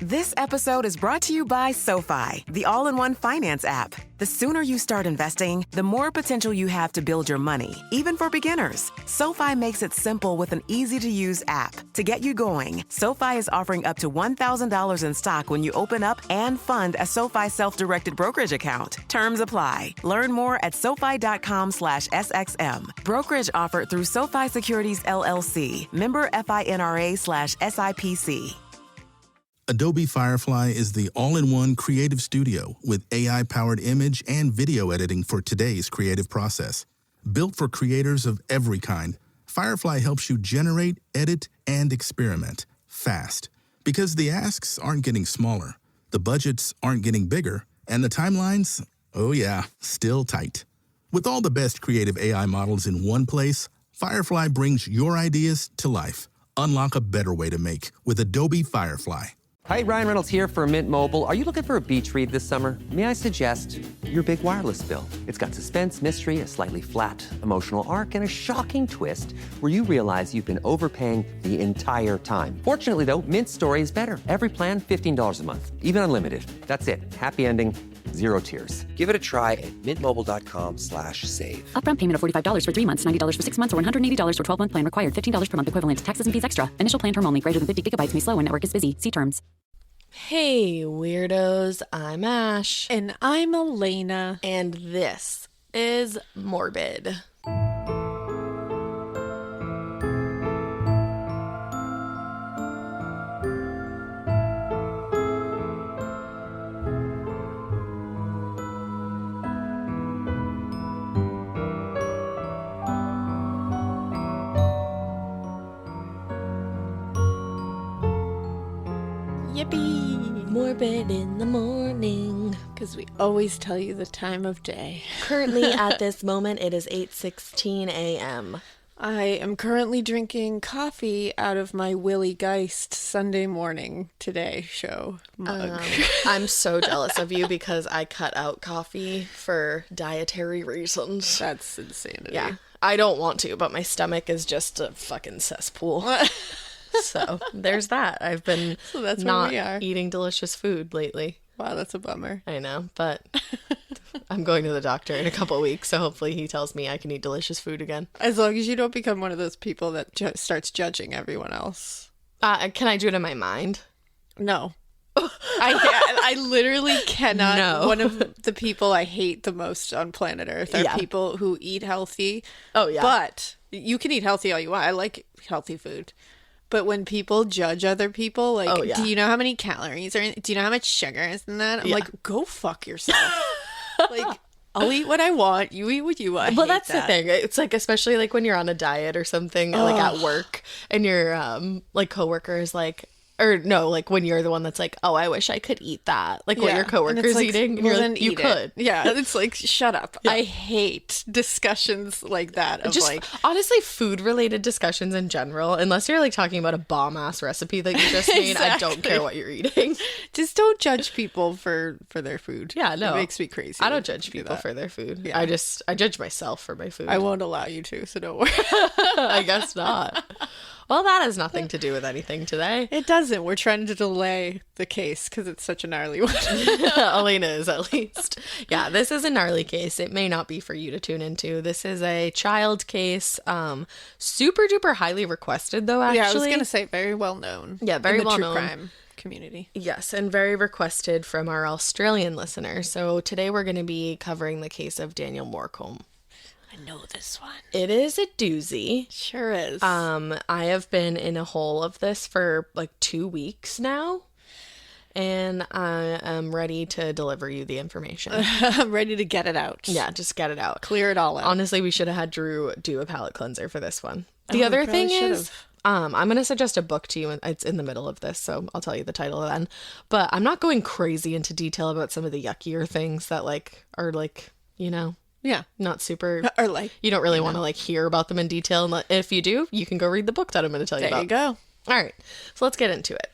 This episode is brought to you by SoFi, the all-in-one finance app. The sooner you start investing, the more potential you have to build your money, even for beginners. SoFi makes it simple with an easy-to-use app. To get you going, SoFi is offering up to $1,000 in stock when you open up and fund a SoFi self-directed brokerage account. Terms apply. Learn more at SoFi.com/SXM. Brokerage offered through SoFi Securities LLC. Member FINRA/SIPC. Adobe Firefly is the all-in-one creative studio with AI-powered image and video editing for today's creative process. Built for creators of every kind, Firefly helps you generate, edit, and experiment fast. Because the asks aren't getting smaller, the budgets aren't getting bigger, and the timelines, oh yeah, still tight. With all the best creative AI models in one place, Firefly brings your ideas to life. Unlock a better way to make with Adobe Firefly. Hi, Ryan Reynolds here for Mint Mobile. Are you looking for a beach read this summer? May I suggest your big wireless bill? It's got suspense, mystery, a slightly flat, emotional arc, and a shocking twist where you realize you've been overpaying the entire time. Fortunately, though, Mint's story is better. Every plan, $15 a month, even unlimited. That's it. Happy ending, zero tears. Give it a try at mintmobile.com/save. Upfront payment of $45 for 3 months, $90 for 6 months, or $180 for 12-month plan required. $15 per month equivalent. Taxes and fees extra. Initial plan term only. Greater than 50 gigabytes may slow when network is busy. See terms. Hey, weirdos. I'm Ash. And I'm Alaina. And this is Morbid. Yippee! Morbid in the morning. Because we always tell you the time of day. Currently, at this moment, it is 8:16 a.m. I am currently drinking coffee out of my Willie Geist Sunday Morning Today show mug. I'm so jealous of you because I cut out coffee for dietary reasons. That's insanity. Yeah, I don't want to, but my stomach is just a fucking cesspool. So there's that. I've been that's not where we are. eating delicious food lately. Wow, that's a bummer. I know, but I'm going to the doctor in a couple of weeks, so hopefully he tells me I can eat delicious food again. As long as you don't become one of those people that starts judging everyone else. Can I do it in my mind? No. I literally cannot. No. One of the people I hate the most on planet Earth are people who eat healthy. Oh, yeah. But you can eat healthy all you want. I like healthy food. But when people judge other people, like, do you know how many calories are in, do you know how much sugar is in that? I'm like, go fuck yourself. Like, I'll eat what I want. You eat what you want. Well, that's the thing. It's like, especially like when you're on a diet or something, like at work, and your like coworker is like, or no, like when you're the one that's like, oh, I wish I could eat that. Like what your coworker's like, eating. And well, you're like, you could. Yeah. It's like, shut up. Yeah. I hate discussions like that. Of just like, honestly, food related discussions in general, unless you're like talking about a bomb ass recipe that you just made, I don't care what you're eating. Just don't judge people for their food. Yeah, no. It makes me crazy. I don't judge people for their food. Yeah. I judge myself for my food. I won't allow you to, so don't worry. I guess not. Well, that has nothing to do with anything today. It doesn't. We're trying to delay the case because it's such a gnarly one. Alaina is, at least. Yeah, this is a gnarly case. It may not be for you to tune into. This is a child case. Super duper highly requested, though, actually. Yeah, I was going to say very well known. Yeah, very well known. In the true crime community. Yes, and very requested from our Australian listeners. So today we're going to be covering the case of Daniel Morcombe. I know this one. It is a doozy. Sure is. I have been in a hole of this for like 2 weeks now, and I am ready to deliver you the information. I'm ready to get it out. Yeah, just get it out. Clear it all out. Honestly, we should have had Drew do a palate cleanser for this one. The other thing is, I'm going to suggest a book to you. It's in the middle of this, so I'll tell you the title then. But I'm not going crazy into detail about some of the yuckier things that like are like, you know. Yeah. Not super. Or like. You don't really want to like hear about them in detail. And if you do, you can go read the book that I'm going to tell you about. There you go. All right. So let's get into it.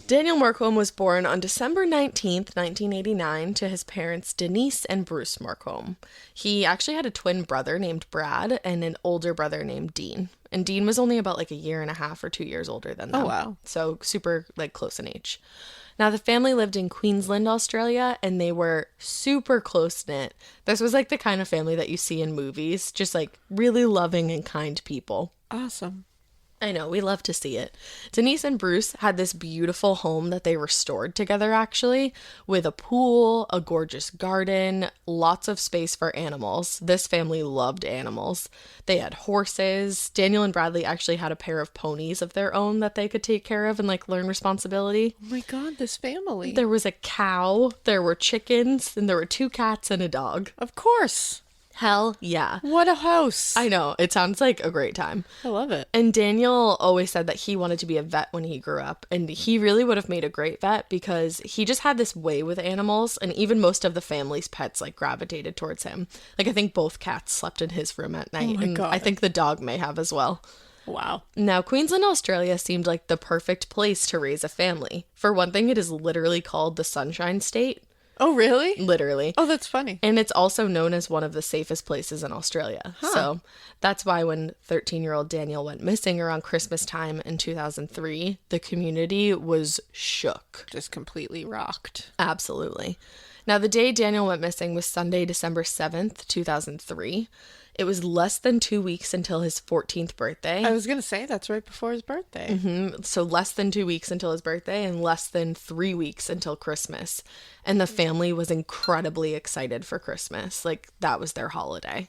Daniel Morcombe was born on December 19th, 1989 to his parents Denise and Bruce Morcombe. He actually had a twin brother named Brad and an older brother named Dean. and Dean was only about like a year and a half or 2 years older than them. Oh, wow. So super like close in age. Now, the family lived in Queensland, Australia, and they were super close-knit. This was like the kind of family that you see in movies, just like really loving and kind people. Awesome. I know, we love to see it. Denise and Bruce had this beautiful home that they restored together, actually, with a pool, a gorgeous garden, lots of space for animals. This family loved animals. They had horses. Daniel and Bradley actually had a pair of ponies of their own that they could take care of and like learn responsibility. Oh my God, this family. There was a cow, there were chickens, and there were 2 cats and a dog. Of course. Hell yeah. What a house. I know. It sounds like a great time. I love it. And Daniel always said that he wanted to be a vet when he grew up. And he really would have made a great vet because he just had this way with animals. And even most of the family's pets like gravitated towards him. Like I think both cats slept in his room at night. Oh my God. I think the dog may have as well. Wow. Now, Queensland, Australia seemed like the perfect place to raise a family. For one thing, it is literally called the Sunshine State. Oh, really? Literally. Oh, that's funny. And it's also known as one of the safest places in Australia. Huh. So that's why when 13-year-old Daniel went missing around Christmas time in 2003, the community was shook. Just completely rocked. Absolutely. Now, the day Daniel went missing was Sunday, December 7th, 2003. It was less than 2 weeks until his 14th birthday. I was going to say, that's right before his birthday. Mm-hmm. So less than 2 weeks until his birthday and less than 3 weeks until Christmas. And the family was incredibly excited for Christmas. Like, that was their holiday.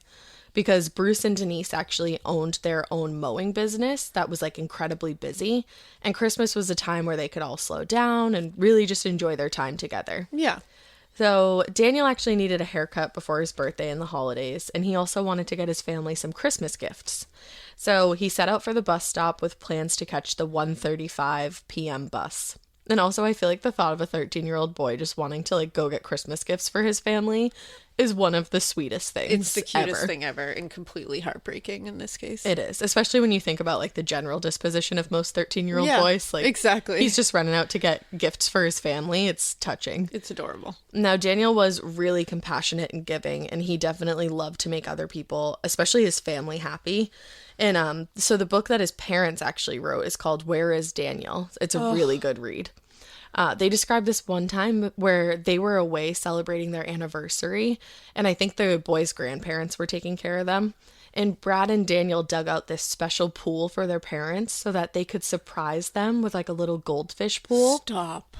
Because Bruce and Denise actually owned their own mowing business that was, like, incredibly busy. And Christmas was a time where they could all slow down and really just enjoy their time together. Yeah. So Daniel actually needed a haircut before his birthday and the holidays, and he also wanted to get his family some Christmas gifts. So he set out for the bus stop with plans to catch the 1:35 p.m. bus. And also I feel like the thought of a 13-year-old boy just wanting to like go get Christmas gifts for his family is one of the sweetest things ever. It's the cutest thing ever and completely heartbreaking in this case. It is, especially when you think about like the general disposition of most 13-year-old boys. Like, exactly. He's just running out to get gifts for his family. It's touching. It's adorable. Now, Daniel was really compassionate and giving, and he definitely loved to make other people, especially his family, happy. And so the book that his parents actually wrote is called Where is Daniel? It's a really good read. They described this one time where they were away celebrating their anniversary, and I think the boys' grandparents were taking care of them. And Brad and Daniel dug out this special pool for their parents so that they could surprise them with like a little goldfish pool. Stop.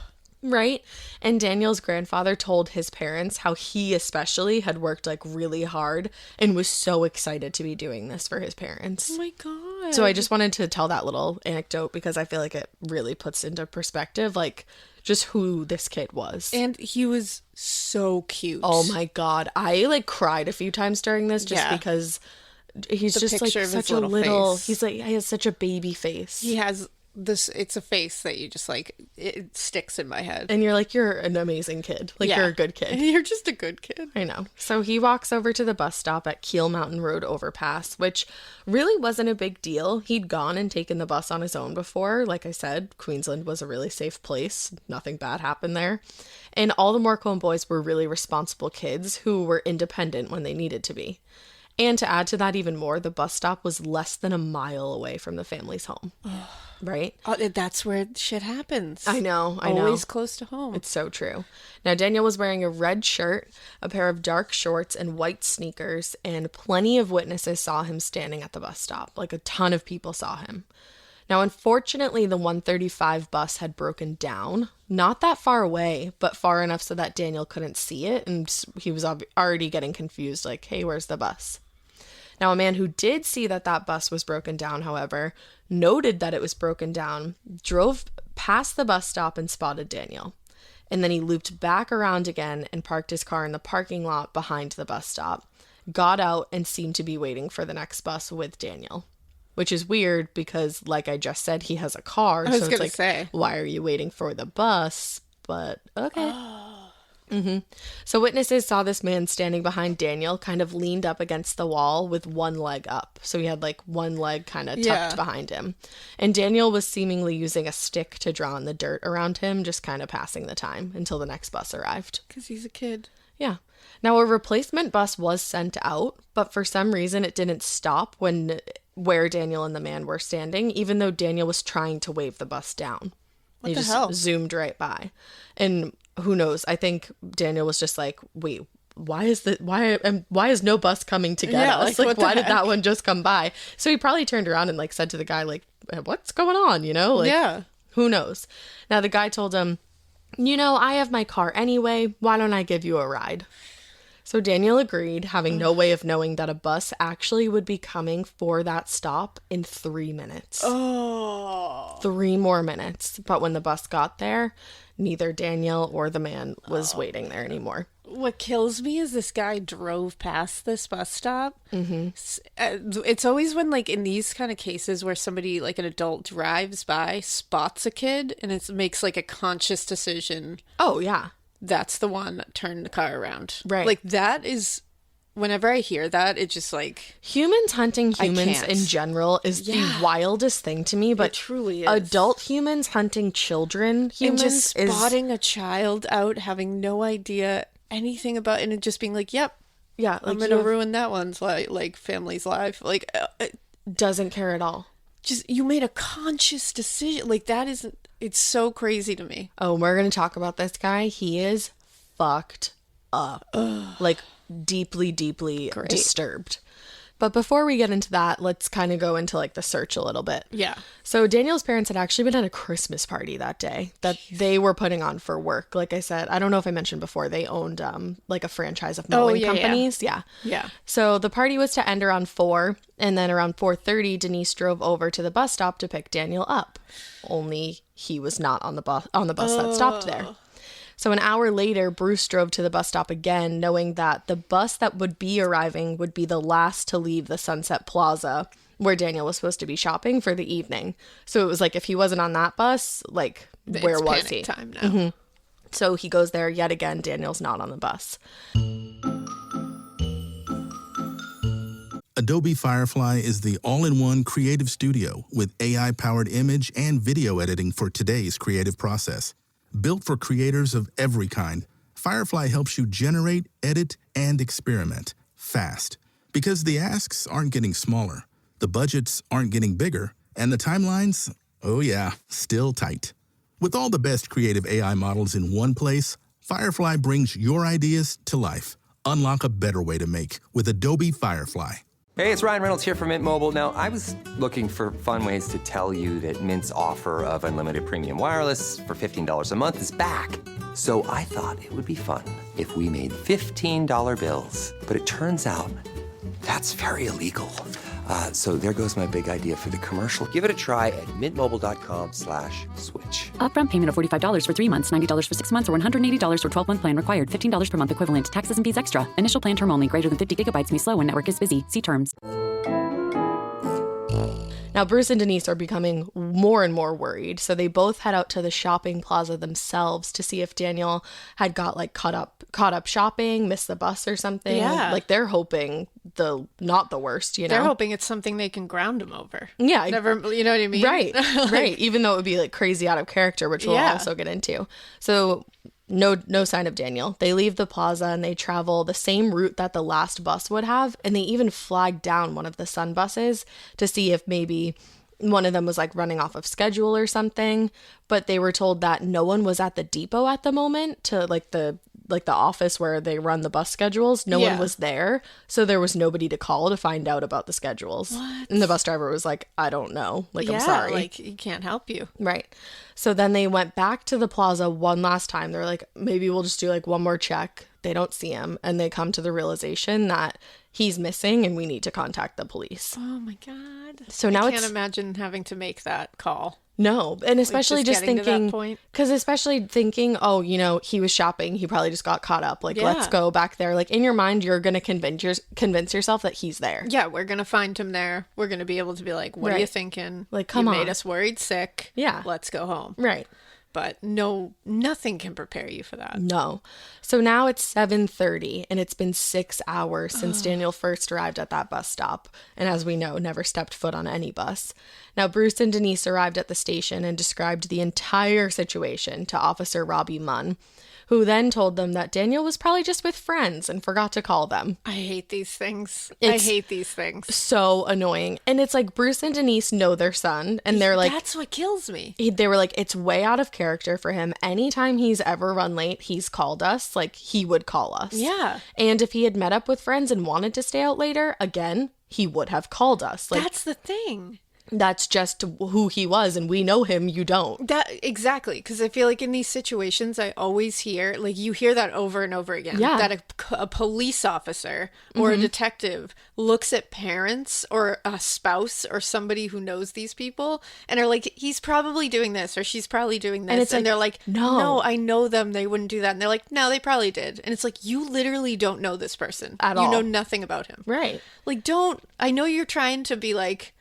Right? And Daniel's grandfather told his parents how he especially had worked like really hard and was so excited to be doing this for his parents. Oh my God. So I just wanted to tell that little anecdote because I feel like it really puts into perspective like just who this kid was. And he was so cute. Oh my God. I like cried a few times during this just because he's just like such a little face. He's like, he has such a baby face. He has this, it's a face that you just like, it sticks in my head. And you're like, you're an amazing kid. Like, you're a good kid. You're just a good kid. I know. So he walks over to the bus stop at Keel Mountain Road overpass, which really wasn't a big deal. He'd gone and taken the bus on his own before. Like I said, Queensland was a really safe place. Nothing bad happened there. And all the Morcombe boys were really responsible kids who were independent when they needed to be. And to add to that even more, the bus stop was less than a mile away from the family's home. Right? Oh, that's where shit happens. I know. Always close to home. It's so true. Now, Daniel was wearing a red shirt, a pair of dark shorts, and white sneakers, and plenty of witnesses saw him standing at the bus stop. Like, a ton of people saw him. Now, unfortunately, the 1:35 bus had broken down. Not that far away, but far enough so that Daniel couldn't see it, and he was already getting confused, like, hey, where's the bus? Now, a man who did see that bus was broken down, however, noted that it was broken down, drove past the bus stop and spotted Daniel. And then he looped back around again and parked his car in the parking lot behind the bus stop, got out, and seemed to be waiting for the next bus with Daniel. Which is weird because, like I just said, he has a car. I was going to say. Why are you waiting for the bus? But, okay. So witnesses saw this man standing behind Daniel, kind of leaned up against the wall with one leg up. So he had like one leg kind of tucked behind him. And Daniel was seemingly using a stick to draw in the dirt around him, just kind of passing the time until the next bus arrived. Because he's a kid. Yeah. Now, a replacement bus was sent out, but for some reason it didn't stop when where Daniel and the man were standing, even though Daniel was trying to wave the bus down. What the hell? Zoomed right by. And who knows? I think Daniel was just like, wait, why is no bus coming to get us? Like why did that one just come by? So he probably turned around and like said to the guy, like, what's going on? You know, like, yeah, who knows? Now the guy told him, you know, I have my car anyway. Why don't I give you a ride? So Daniel agreed, having no way of knowing that a bus actually would be coming for that stop in 3 minutes. Oh. 3 more minutes. But when the bus got there, neither Daniel or the man was waiting there anymore. What kills me is this guy drove past this bus stop. Mm-hmm. It's always when, like, in these kind of cases where somebody, like an adult, drives by, spots a kid, and it makes, like, a conscious decision. Oh, yeah. That's the one that turned the car around. Right. Like, that is, whenever I hear that, it just, like... Humans hunting humans in general is the wildest thing to me, but it truly is. Adult humans hunting children humans and just spotting a child out, having no idea anything about it, and just being like, yep, yeah, like I'm gonna ruin that one's family's life. Like, doesn't care at all. Just, you made a conscious decision. Like, that isn't... It's so crazy to me. Oh, we're going to talk about this guy. He is fucked up. Like, deeply, deeply disturbed. But before we get into that, let's kind of go into, like, the search a little bit. Yeah. So Daniel's parents had actually been at a Christmas party that day that they were putting on for work. Like I said, I don't know if I mentioned before, they owned, like, a franchise of mowing companies. Yeah. So the party was to end around 4, and then around 4:30, Denise drove over to the bus stop to pick Daniel up. Only he was not on the bus that stopped there. So an hour later, Bruce drove to the bus stop again, knowing that the bus that would be arriving would be the last to leave the Sunset Plaza, where Daniel was supposed to be shopping for the evening. So it was like, if he wasn't on that bus, like, where was he? It's panic time now. Mm-hmm. So he goes there yet again. Daniel's not on the bus. Adobe Firefly is the all-in-one creative studio with AI-powered image and video editing for today's creative process. Built for creators of every kind, Firefly helps you generate, edit, and experiment fast. Because the asks aren't getting smaller, the budgets aren't getting bigger, and the timelines, oh yeah, still tight. With all the best creative AI models in one place, Firefly brings your ideas to life. Unlock a better way to make with Adobe Firefly. Hey, it's Ryan Reynolds here from Mint Mobile. Now, I was looking for fun ways to tell you that Mint's offer of unlimited premium wireless for $15 a month is back. So I thought it would be fun if we made $15 bills. But it turns out that's very illegal. So there goes my big idea for the commercial. Give it a try at mintmobile.com/switch. Upfront payment of $45 for 3 months, $90 for 6 months, or $180 for 12-month plan required. $15 per month equivalent. Taxes and fees extra. Initial plan term only. Greater than 50 gigabytes may slow when network is busy. See terms. Now, Bruce and Denise are becoming more and more worried, so they both head out to the shopping plaza themselves to see if Daniel had got, like, caught up shopping, missed the bus or something. Yeah. Like, they're hoping not the worst, you know? They're hoping it's something they can ground him over. Yeah. Never, you know what I mean? Right, right. Even though it would be, like, crazy out of character, which we'll also get into. So... No sign of Daniel. They leave the plaza and they travel the same route that the last bus would have, and they even flagged down one of the Sun buses to see if maybe one of them was, like, running off of schedule or something, but they were told that no one was at the depot at the moment to, like, the office where they run the bus schedules. No one was there, so there was nobody to call to find out about the schedules. What? And the bus driver was like, I don't know. Like, I'm sorry. Like, he can't help you. Right. So then they went back to the plaza one last time. They're like, maybe we'll just do, like, one more check. They don't see him, and they come to the realization that he's missing and we need to contact the police. Oh my God. So now I can't imagine having to make that call. No, and especially Like, just thinking, because oh, you know, he was shopping, he probably just got caught up. Like, let's go back there. Like, in your mind, you're gonna convince yourself that he's there. Yeah, we're gonna find him there. We're gonna be able to be like, what are you thinking? Like, come on, made us worried sick. Yeah, let's go home. Right. but nothing can prepare you for that. No. So now it's 7:30 and it's been 6 hours since Daniel first arrived at that bus stop. And as we know, never stepped foot on any bus. Now, Bruce and Denise arrived at the station and described the entire situation to Officer Robbie Munn, who then told them that Daniel was probably just with friends and forgot to call them. I hate these things. I hate these things. So annoying. And it's like Bruce and Denise know their son, and they're like... That's what kills me. They were like, it's way out of character for him. Anytime he's ever run late, he's called us. Like, he would call us. Yeah. And if he had met up with friends and wanted to stay out later, again, he would have called us. Like, that's the thing. That's just who he was, and we know him, you don't. Exactly, because I feel like in these situations, I always hear, like, you hear that over and over again, that a police officer or a detective looks at parents or a spouse or somebody who knows these people and are like, he's probably doing this or she's probably doing this, and they're like, no, I know them, they wouldn't do that, and they're like, no, they probably did, and it's like, you literally don't know this person at all. You know nothing about him, right? Like, I know you're trying to be like,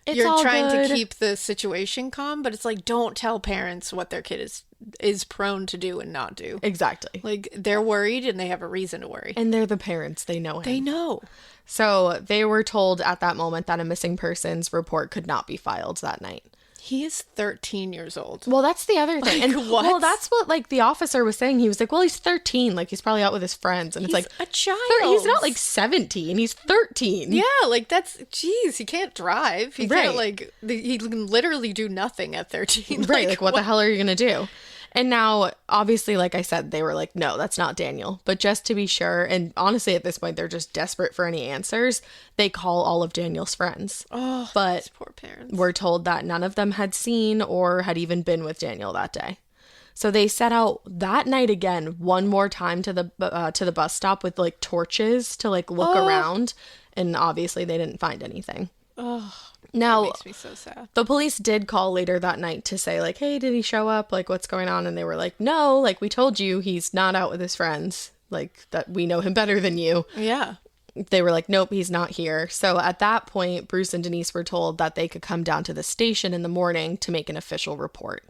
you're trying to keep the situation calm, but it's like, don't tell parents what their kid is prone to do and not do. Exactly. Like, they're worried and they have a reason to worry. And they're the parents. They know him. They know. So they were told at that moment that a missing persons report could not be filed that night. He is 13 years old. Well, that's the other thing. Like, and what? Well, that's what, like, the officer was saying. He was like, well, he's 13. Like, he's probably out with his friends. And he's it's like, a child. He's not, like, 17. He's 13. Yeah, like, he can't drive. He can't, like, he can literally do nothing at 13. Right, like, what the hell are you going to do? And now, obviously, like I said, they were like, no, that's not Daniel. But just to be sure, and honestly, at this point, they're just desperate for any answers, they call all of Daniel's friends. Oh, but these poor parents. We're told that none of them had seen or had even been with Daniel that day. So they set out that night again, one more time to the bus stop with, like, torches to, like, look around. And obviously, they didn't find anything. Oh. Now, that makes me so sad. The police did call later that night to say, like, hey, did he show up? Like, what's going on? And they were like, no, like, we told you he's not out with his friends. Like, that we know him better than you. Yeah. They were like, nope, he's not here. So at that point, Bruce and Denise were told that they could come down to the station in the morning to make an official report.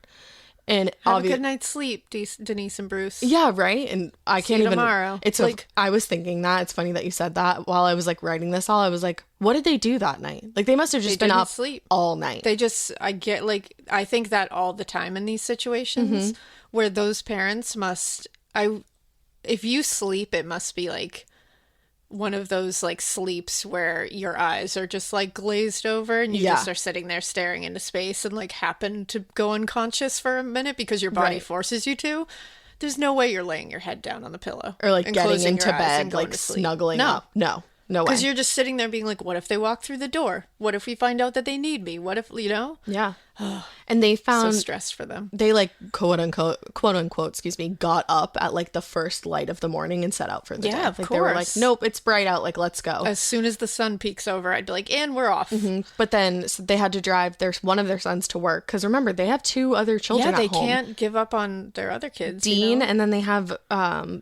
And have a good night's sleep, Denise and Bruce. Yeah, right. And I can't even. Tomorrow. It's like I was thinking that. It's funny that you said that. While I was like writing this all, I was like, what did they do that night? Like, they must have just been up all night. I think that all the time in these situations where those parents if you sleep, it must be like one of those, like, sleeps where your eyes are just, like, glazed over and you just are sitting there staring into space and, like, happen to go unconscious for a minute because your body forces you to. There's no way you're laying your head down on the pillow or, like, getting into bed, like, snuggling up. No way. Because you're just sitting there being like, what if they walk through the door? What if we find out that they need me? What if, you know? Yeah. And they found... So stressed for them. They, like, quote unquote, got up at, like, the first light of the morning and set out for the day. Yeah, of course. They were like, nope, it's bright out, like, let's go. As soon as the sun peeks over, I'd be like, and we're off. But then they had to drive one of their sons to work. Because remember, they have 2 other children at home. Yeah, they can't give up on their other kids. Dean, and then they have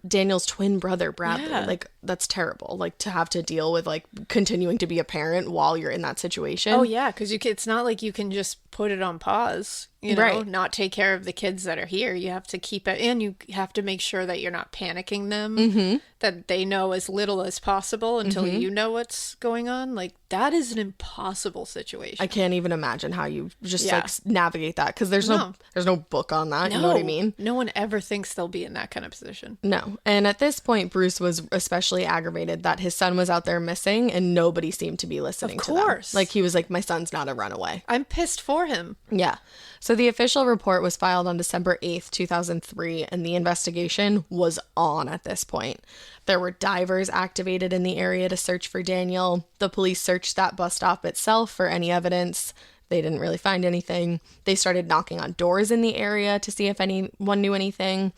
Daniel's twin brother, Bradley. Yeah. Like, that's terrible. Like, to have to deal with, like, continuing to be a parent while you're in that situation. Oh, yeah, because it's not like you can just put it on pause. You know, not take care of the kids that are here. You have to keep it, and you have to make sure that you're not panicking them, that they know as little as possible until you know what's going on. Like, that is an impossible situation. I can't even imagine how you just like navigate that, because there's no book on that. You know what I mean? No one ever thinks they'll be in that kind of position. No. And at this point, Bruce was especially aggravated that his son was out there missing and nobody seemed to be listening to them. Of course. Like, he was like, my son's not a runaway. I'm pissed for him. Yeah. So the official report was filed on December 8th, 2003, and the investigation was on at this point. There were divers activated in the area to search for Daniel. The police searched that bus stop itself for any evidence. They didn't really find anything. They started knocking on doors in the area to see if anyone knew anything.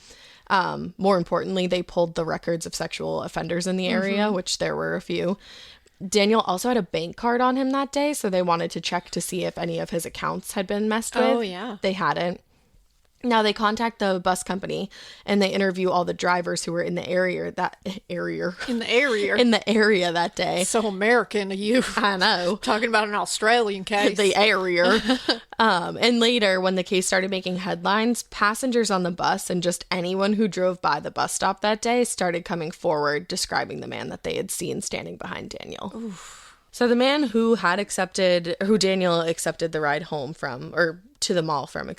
More importantly, they pulled the records of sexual offenders in the area, which there were a few. Daniel also had a bank card on him that day, so they wanted to check to see if any of his accounts had been messed with. Oh, yeah. They hadn't. Now they contact the bus company and they interview all the drivers who were in the area that day. So American of you. I know. Talking about an Australian case. The area. And later, when the case started making headlines, passengers on the bus and just anyone who drove by the bus stop that day started coming forward describing the man that they had seen standing behind Daniel. Oof. So the man who Daniel accepted the ride home from, or to the mall from,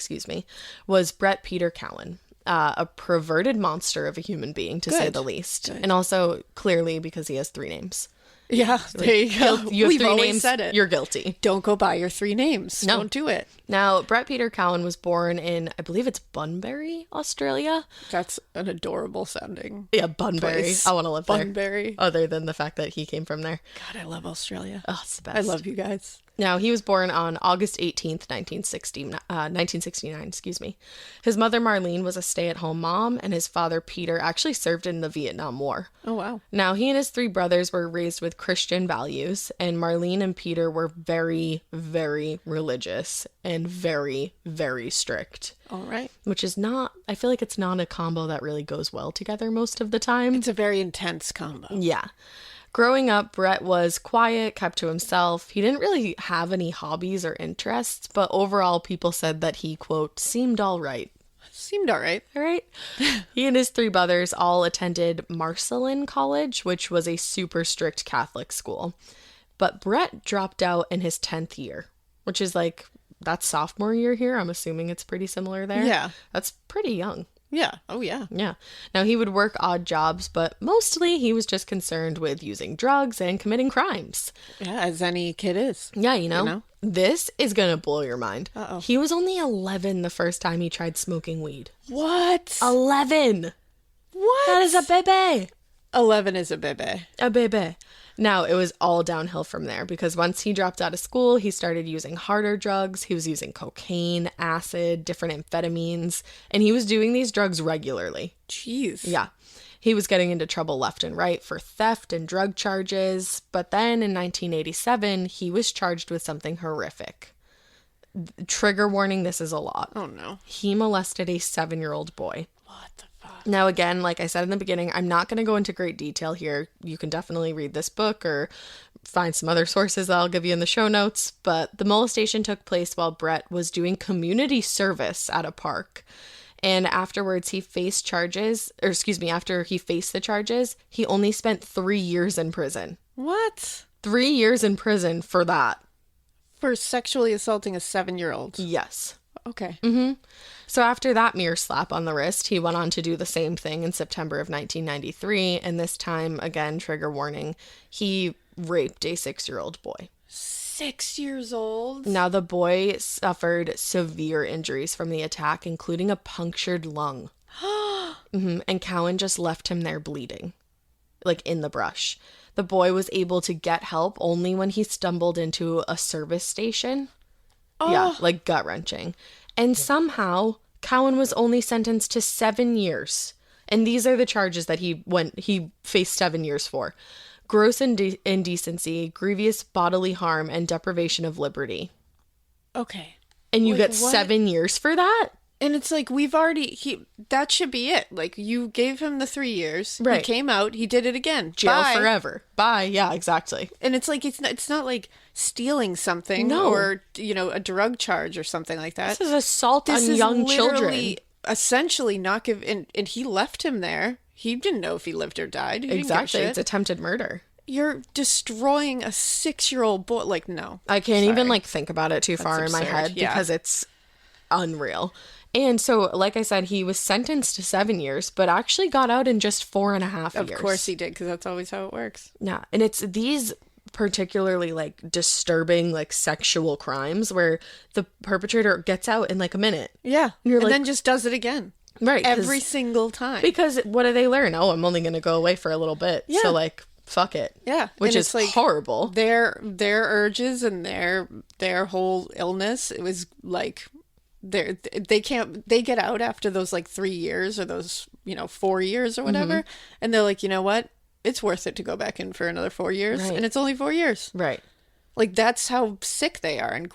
was Brett Peter Cowan, a perverted monster of a human being, to say the least. Good. And also, clearly, because he has 3 names. Yeah, there you go. You have We've 3 always names, said it. You're guilty. Don't go by your 3 names. No. Don't do it. Now, Brett Peter Cowan was born in, I believe it's Bunbury, Australia. That's an adorable sounding Bunbury. place. I want to live there. Bunbury. Other than the fact that he came from there. God, I love Australia. Oh, it's the best. I love you guys. Now, he was born on August 18th, 1969. His mother, Marlene, was a stay-at-home mom, and his father, Peter, actually served in the Vietnam War. Oh, wow. Now, he and his 3 brothers were raised with Christian values, and Marlene and Peter were very, very religious and very, very strict. All right. Which is not, I feel like it's not a combo that really goes well together most of the time. It's a very intense combo. Yeah. Growing up, Brett was quiet, kept to himself. He didn't really have any hobbies or interests, but overall people said that he, quote, seemed all right. Seemed all right. All right. He and his 3 brothers all attended Marcellin College, which was a super strict Catholic school. But Brett dropped out in his 10th year, which is like, that's sophomore year here. I'm assuming it's pretty similar there. Yeah. That's pretty young. Yeah. Oh, yeah. Yeah. Now, he would work odd jobs, but mostly he was just concerned with using drugs and committing crimes. Yeah, as any kid is. Yeah, you know? This is going to blow your mind. Uh-oh. He was only 11 the first time he tried smoking weed. What? 11! What? That is a baby! 11 is a baby. A baby. Now, it was all downhill from there because once he dropped out of school, he started using harder drugs. He was using cocaine, acid, different amphetamines, and he was doing these drugs regularly. Jeez. Yeah. He was getting into trouble left and right for theft and drug charges, but then in 1987, he was charged with something horrific. Trigger warning, this is a lot. Oh, no. He molested a 7-year-old boy. What the fuck? Now, again, like I said in the beginning, I'm not going to go into great detail here. You can definitely read this book or find some other sources that I'll give you in the show notes. But the molestation took place while Brett was doing community service at a park. And afterwards, he faced charges, after he faced the charges, he only spent 3 years in prison. What? 3 years in prison for that. For sexually assaulting a 7-year-old? Yes. Okay. Mm-hmm. So after that mere slap on the wrist, he went on to do the same thing in September of 1993. And this time, again, trigger warning, he raped a 6-year-old boy. 6 years old? Now, the boy suffered severe injuries from the attack, including a punctured lung. Mm-hmm. And Cowan just left him there bleeding, like in the brush. The boy was able to get help only when he stumbled into a service station. Oh. Yeah, like gut-wrenching. And somehow, Cowan was only sentenced to 7 years. And these are the charges that he faced 7 years for. Gross indecency, grievous bodily harm, and deprivation of liberty. Okay. And you get 7 years for that? And it's like, that should be it. Like, you gave him the 3 years. Right. He came out, he did it again. Jail Bye. forever. Bye. Yeah, exactly. And it's like, it's not like stealing something or, a drug charge or something like that. This is assault on young children. Essentially not give, and he left him there. He didn't know if he lived or died. Exactly. It's attempted murder. You're destroying a 6-year-old boy. Like, no. I can't even think about it too far in my head because it's unreal. And so, like I said, he was sentenced to 7 years, but actually got out in just 4.5 years. Of course he did, because that's always how it works. Yeah. And it's these particularly disturbing sexual crimes where the perpetrator gets out in a minute. Yeah. And then just does it again. Right. Every single time. Because what do they learn? Oh, I'm only going to go away for a little bit. Yeah. So fuck it. Yeah. Which is horrible. Their urges and their whole illness, it was they get out after those 3 years or those 4 years or whatever, mm-hmm. and they're like, you know what, it's worth it to go back in for another 4 years, right. And it's only 4 years, right? Like, that's how sick they are. And,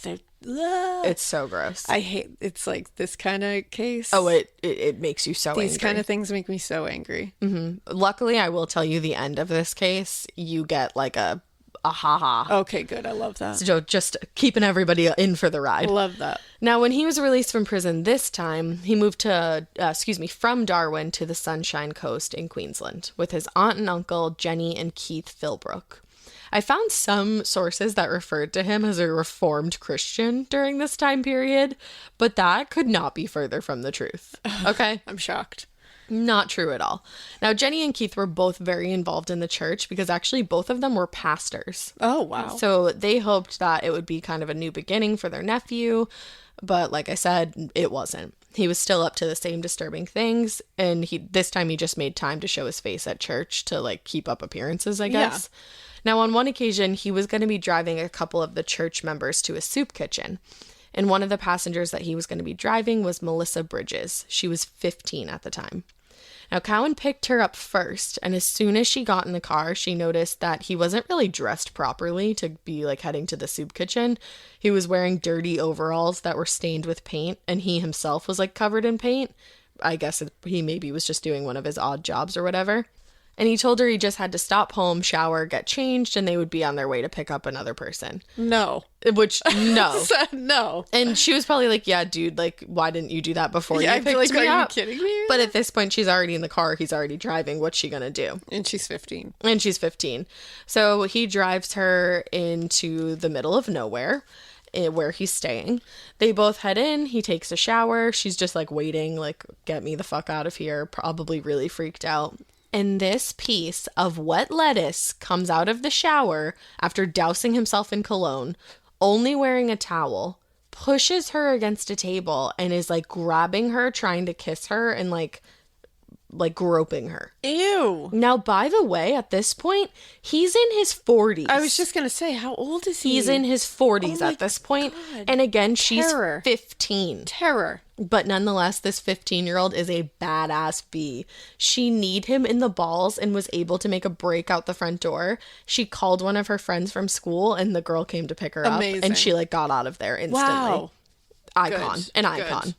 they're... It's so gross. I hate... It's like this kind of case. Oh, it makes you so angry. These kind of things make me so angry. Mm-hmm. Luckily, I will tell you the end of this case. You get like a ha-ha. Okay, good. I love that. So just keeping everybody in for the ride. Love that. Now, when he was released from prison this time, he moved to, from Darwin to the Sunshine Coast in Queensland with his aunt and uncle, Jenny and Keith Philbrook. I found some sources that referred to him as a Reformed Christian during this time period, but that could not be further from the truth. Okay? I'm shocked. Not true at all. Now, Jenny and Keith were both very involved in the church because actually both of them were pastors. Oh, wow. So they hoped that it would be kind of a new beginning for their nephew. But like I said, it wasn't. He was still up to the same disturbing things. And this time he just made time to show his face at church to like keep up appearances, I guess. Yeah. Now, on one occasion, he was going to be driving a couple of the church members to a soup kitchen. And one of the passengers that he was going to be driving was Melissa Bridges. She was 15 at the time. Now, Cowan picked her up first, and as soon as she got in the car, she noticed that he wasn't really dressed properly to be, like, heading to the soup kitchen. He was wearing dirty overalls that were stained with paint, and he himself was, like, covered in paint. I guess he maybe was just doing one of his odd jobs or whatever. And he told her he just had to stop home, shower, get changed, and they would be on their way to pick up another person. No. Which, no. No. And she was probably like, yeah, dude, like, why didn't you do that before you picked me up? Are you kidding me? But at this point, she's already in the car. He's already driving. What's she going to do? And she's 15. So he drives her into the middle of nowhere where he's staying. They both head in. He takes a shower. She's just, like, waiting, like, get me the fuck out of here. Probably really freaked out. And this piece of wet lettuce comes out of the shower after dousing himself in cologne, only wearing a towel, pushes her against a table, and is like grabbing her, trying to kiss her, and like groping her. Ew. Now, by the way, at this point, he's in his 40s. I was just going to say, how old is he? He's in his 40s at this point. God. And again, she's Terror. 15. Terror. But nonetheless, this 15-year-old is a badass bee. She kneed him in the balls and was able to make a break out the front door. She called one of her friends from school, and the girl came to pick her up. And she like got out of there instantly. Wow. Icon. Good. An icon.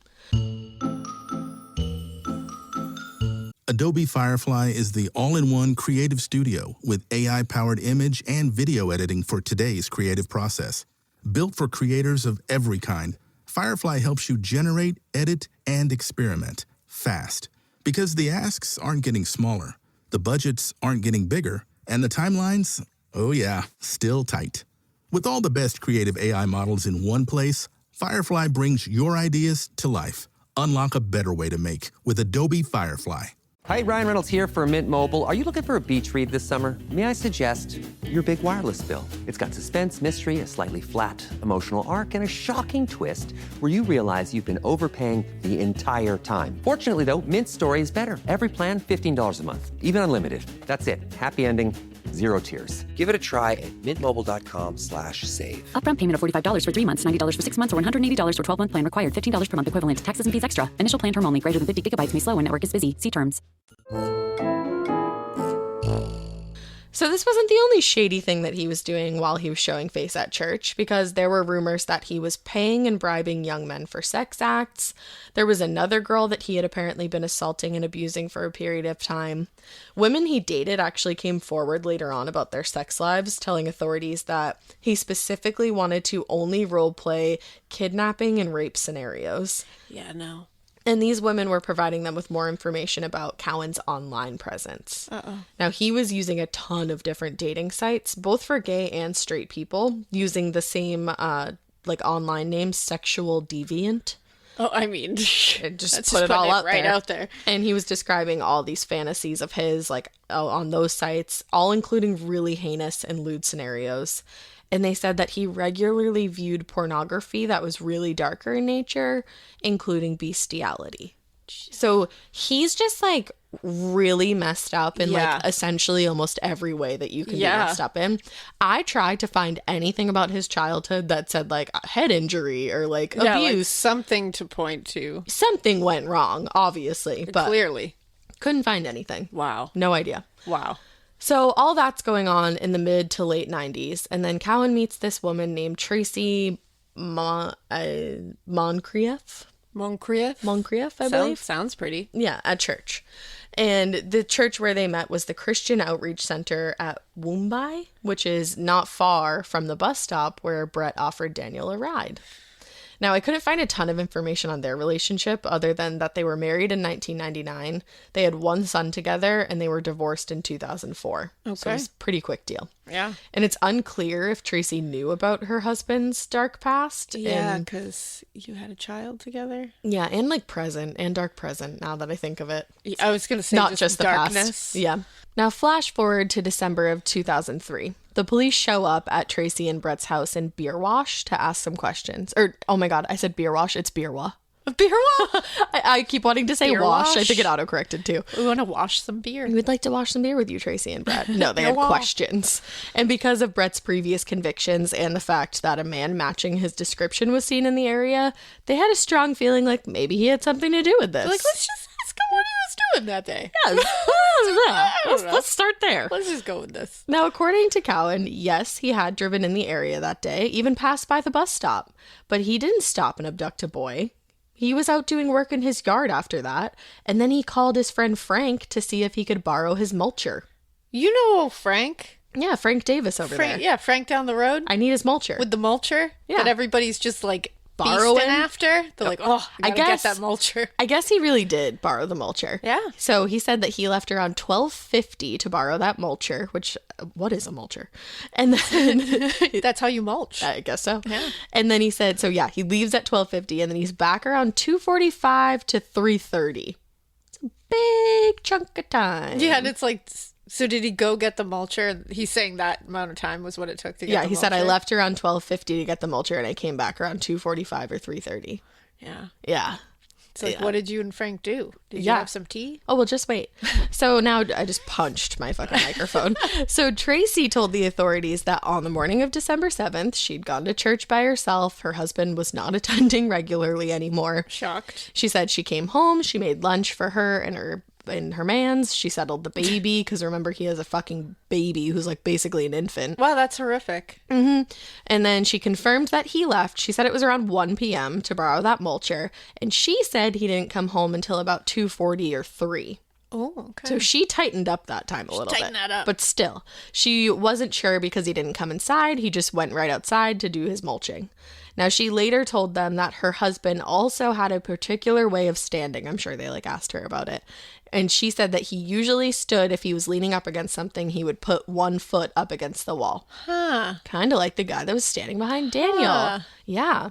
Adobe Firefly is the all-in-one creative studio with AI-powered image and video editing for today's creative process. Built for creators of every kind, Firefly helps you generate, edit, and experiment fast. Because the asks aren't getting smaller, the budgets aren't getting bigger, and the timelines, oh yeah, still tight. With all the best creative AI models in one place, Firefly brings your ideas to life. Unlock a better way to make with Adobe Firefly. Hi, Ryan Reynolds here for Mint Mobile. Are you looking for a beach read this summer? May I suggest your big wireless bill? It's got suspense, mystery, a slightly flat, emotional arc, and a shocking twist where you realize you've been overpaying the entire time. Fortunately, though, Mint Story is better. Every plan, $15 a month. Even unlimited. That's it. Happy ending, 0 tears. Give it a try at mintmobile.com/save. Upfront payment of $45 for 3 months, $90 for 6 months, or $180 for 12-month plan required. $15 per month equivalent. Taxes and fees extra. Initial plan term only. Greater than 50 gigabytes may slow when network is busy. See terms. So this wasn't the only shady thing that he was doing while he was showing face at church, because there were rumors that he was paying and bribing young men for sex acts. There was another girl that he had apparently been assaulting and abusing for a period of time. Women he dated actually came forward later on about their sex lives, telling authorities that he specifically wanted to only role play kidnapping and rape scenarios. Yeah, no. And these women were providing them with more information about Cowan's online presence. Now, he was using a ton of different dating sites, both for gay and straight people, using the same, online name, Sexual Deviant. Oh, I mean, just put it all out there. And he was describing all these fantasies of his, on those sites, all including really heinous and lewd scenarios. And they said that he regularly viewed pornography that was really darker in nature, including bestiality. So he's just really messed up in essentially almost every way that you can be messed up in. I tried to find anything about his childhood that said head injury or abuse. Something to point to. Something went wrong, obviously. But clearly. Couldn't find anything. Wow. No idea. Wow. So all that's going on in the mid to late 90s. And then Cowan meets this woman named Tracy Moncrief, I believe. Sounds pretty. Yeah, at church. And the church where they met was the Christian Outreach Center at Woombai, which is not far from the bus stop where Brett offered Daniel a ride. Now, I couldn't find a ton of information on their relationship other than that they were married in 1999. They had one son together and they were divorced in 2004. Okay. So it was a pretty quick deal. Yeah. And it's unclear if Tracy knew about her husband's dark past. Yeah, because you had a child together. Yeah, and like present and dark present now that I think of it. I was going to say not just the darkness. Past. Yeah. Now, flash forward to December of 2003. The police show up at Tracy and Brett's house in Beerwash to ask some questions. Or, oh my God, I said Beerwash. It's Beerwa. Beerwa? I keep wanting to say wash. I think it auto-corrected too. We want to wash some beer. We'd like to wash some beer with you, Tracy and Brett. No, they had questions. And because of Brett's previous convictions and the fact that a man matching his description was seen in the area, they had a strong feeling like maybe he had something to do with this. Like, let's just ask him what he was doing that day. Yeah, let's start there. Let's just go with this. Now, according to Cowan, yes, he had driven in the area that day, even passed by the bus stop. But he didn't stop and abduct a boy. He was out doing work in his yard after that, and then he called his friend Frank to see if he could borrow his mulcher. You know Frank? Yeah, Frank Davis over there. Yeah, Frank down the road. I need his mulcher. With the mulcher? Yeah. That everybody's just like borrowing after. They're like, oh, I guess get that mulcher. I guess he really did borrow the mulcher. Yeah. So he said that he left around $12.50 to borrow that mulcher, which, what is a mulcher? And then... That's how you mulch. I guess so. Yeah. And then he said, so yeah, he leaves at $12.50 and then he's back around $2:45 to $3:30. It's a big chunk of time. Yeah, and it's like... So did he go get the mulcher? He's saying that amount of time was what it took to get the mulcher. Yeah, he said, I left around $12.50 to get the mulcher and I came back around $2:45 or $3:30. Yeah. Yeah. So like, what did you and Frank do? Did you have some tea? Oh, well, just wait. So now I just punched my fucking microphone. So Tracy told the authorities that on the morning of December 7th, she'd gone to church by herself. Her husband was not attending regularly anymore. Shocked. She said she came home, she made lunch for her and her man's. She settled the baby because remember he has a fucking baby who's like basically an infant. Wow, that's horrific. Mm-hmm. And then she confirmed that he left. She said it was around 1 p.m. to borrow that mulcher, and she said he didn't come home until about 2:40 or 3. Oh, okay. So she tightened up that time a little bit. Tighten that up. But still, she wasn't sure because he didn't come inside. He just went right outside to do his mulching. Now, she later told them that her husband also had a particular way of standing. I'm sure they asked her about it. And she said that he usually stood if he was leaning up against something, he would put one foot up against the wall. Huh. Kind of like the guy that was standing behind Daniel. Huh. Yeah.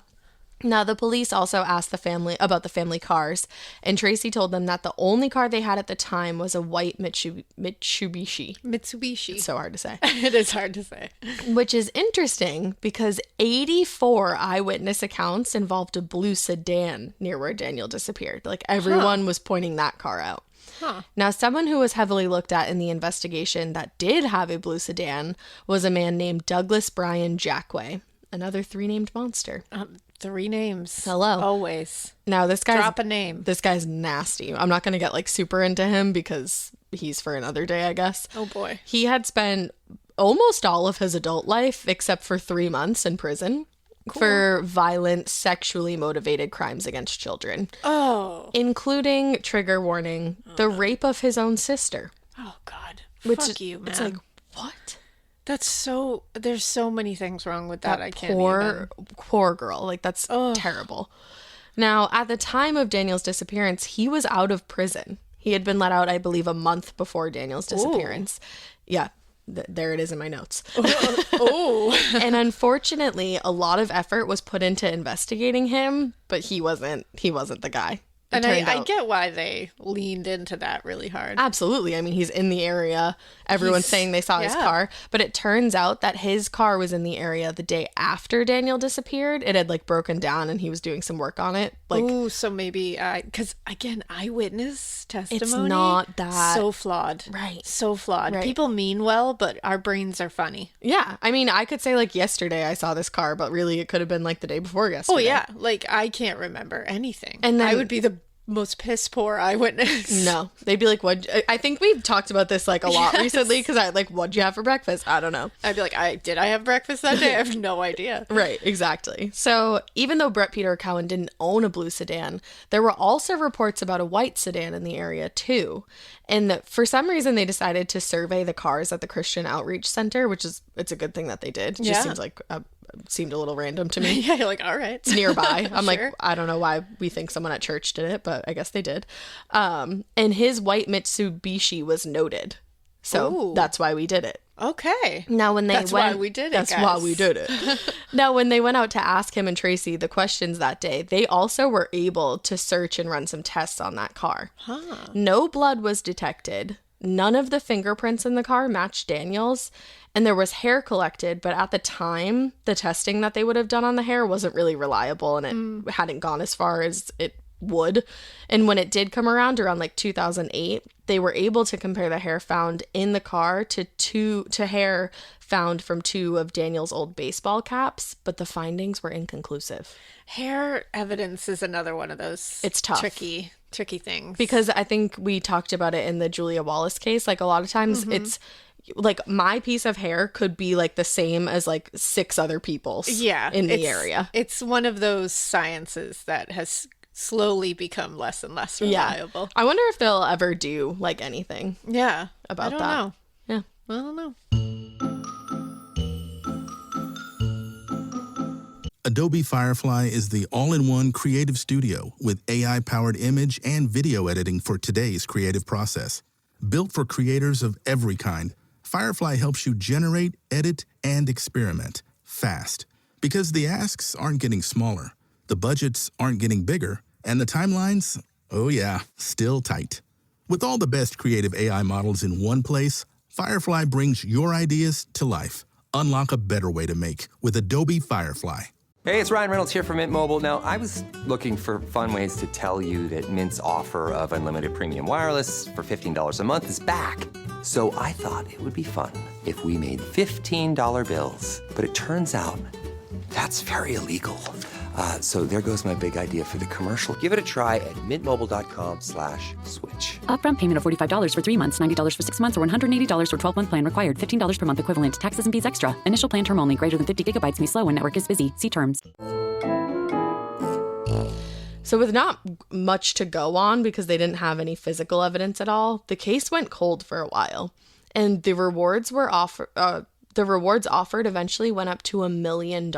Now, the police also asked the family about the family cars, and Tracy told them that the only car they had at the time was a white Mitsubishi. It's so hard to say. It is hard to say. Which is interesting because 84 eyewitness accounts involved a blue sedan near where Daniel disappeared. Everyone was pointing that car out. Huh. Now, someone who was heavily looked at in the investigation that did have a blue sedan was a man named Douglas Brian Jackway, another 3-named monster. 3 names. Hello. Always. Now, this guy's... Drop a name. This guy's nasty. I'm not going to get, super into him because he's for another day, I guess. Oh, boy. He had spent almost all of his adult life, except for 3 months in prison. Cool. For violent, sexually motivated crimes against children. Oh. Including, trigger warning, the rape of his own sister. Oh, God. Fuck you, man. It's like, what? That's so... There's so many things wrong with that. I can't poor girl. That's terrible. Now, at the time of Daniel's disappearance, he was out of prison. He had been let out, I believe, a month before Daniel's disappearance. Ooh. Yeah. There it is in my notes. Oh. And unfortunately, a lot of effort was put into investigating him, but he wasn't the guy. And I get why they leaned into that really hard. Absolutely. I mean, he's in the area. Everyone's saying they saw his car. But it turns out that his car was in the area the day after Daniel disappeared. It had broken down and he was doing some work on it. Ooh, so maybe, because again, eyewitness testimony. It's not that. So flawed. Right. So flawed. Right. People mean well, but our brains are funny. Yeah. I mean, I could say yesterday I saw this car, but really it could have been the day before yesterday. Oh, yeah. I can't remember anything. And then, I would be the most piss poor eyewitness. No, they'd be like, "What?" I think we've talked about this like a lot recently because I like, "What'd you have for breakfast?" I don't know. I'd be like, did I have breakfast that day? I have no idea. Right, exactly. So even though Brett Peter Cowan didn't own a blue sedan, there were also reports about a white sedan in the area too. And for some reason, they decided to survey the cars at the Christian Outreach Center, which is it's a good thing that they did. It just seems like seemed a little random to me. Yeah, you're like, all right. It's nearby. I'm Sure. like, I don't know why we think someone at church did it, but I guess they did. And his white Mitsubishi was noted. So that's why we did it. Okay. Now when they That's why we did it, That's guys. why we did it. Now when they went out to ask him and Tracy the questions that day, they also were able to search and run some tests on that car. Huh. No blood was detected. None of the fingerprints in the car matched Daniel's, and there was hair collected, but at the time, the testing that they would have done on the hair wasn't really reliable, and it hadn't gone as far as it would. And when it did come around like 2008, they were able to compare the hair found in the car to hair found from 2 of Daniel's old baseball caps, but the findings were inconclusive. Hair evidence is another one of those. It's tough. Tricky things. Because I think we talked about it in the Julia Wallace case. Like a lot of times it's like my piece of hair could be like the same as like 6 other people's in the area. It's one of those sciences that has slowly become less and less reliable. I wonder if they'll ever do like anything I about don't that. know. Yeah. I don't know. Adobe Firefly is the all-in-one creative studio with AI-powered image and video editing for today's creative process. Built for creators of every kind, Firefly helps you generate, edit, and experiment fast. Because the asks aren't getting smaller, the budgets aren't getting bigger, and the timelines, still tight. With all the best creative AI models in one place, Firefly brings your ideas to life. Unlock a better way to make with Adobe Firefly. Hey, it's Ryan Reynolds here from Mint Mobile. Now, I was looking for fun ways to tell you that Mint's offer of unlimited premium wireless for $15 a month is back. So I thought it would be fun if we made $15 bills. But it turns out that's very illegal. So there goes my big idea for the commercial. Give it a try at mintmobile.com/switch. Upfront payment of $45 for 3 months, $90 for 6 months, or $180 for 12-month plan required. $15 per month equivalent. Taxes and fees extra. Initial plan term only. Greater than 50 gigabytes may slow when network is busy. See terms. So with not much to go on because they didn't have any physical evidence at all, the case went cold for a while. And the rewards offered eventually went up to $1 million,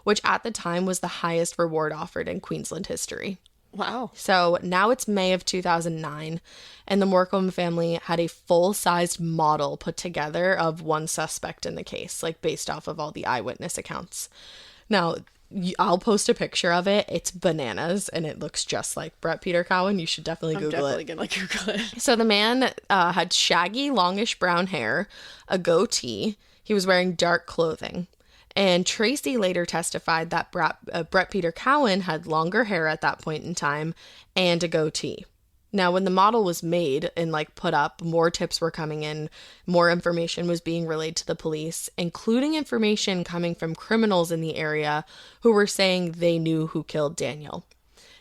which at the time was the highest reward offered in Queensland history. Wow. So now it's May of 2009, and the Morcombe family had a full-sized model put together of one suspect in the case, like based off of all the eyewitness accounts. Now, I'll post a picture of it. It's bananas, and it looks just like Brett Peter Cowan. You should definitely Google it. I'm definitely going to Google it. So the man had shaggy, longish brown hair, a goatee. He was wearing dark clothing. And Tracy later testified that Brett Peter Cowan had longer hair at that point in time and a goatee. Now, when the model was made and like put up, more tips were coming in, more information was being relayed to the police, including information coming from criminals in the area who were saying they knew who killed Daniel.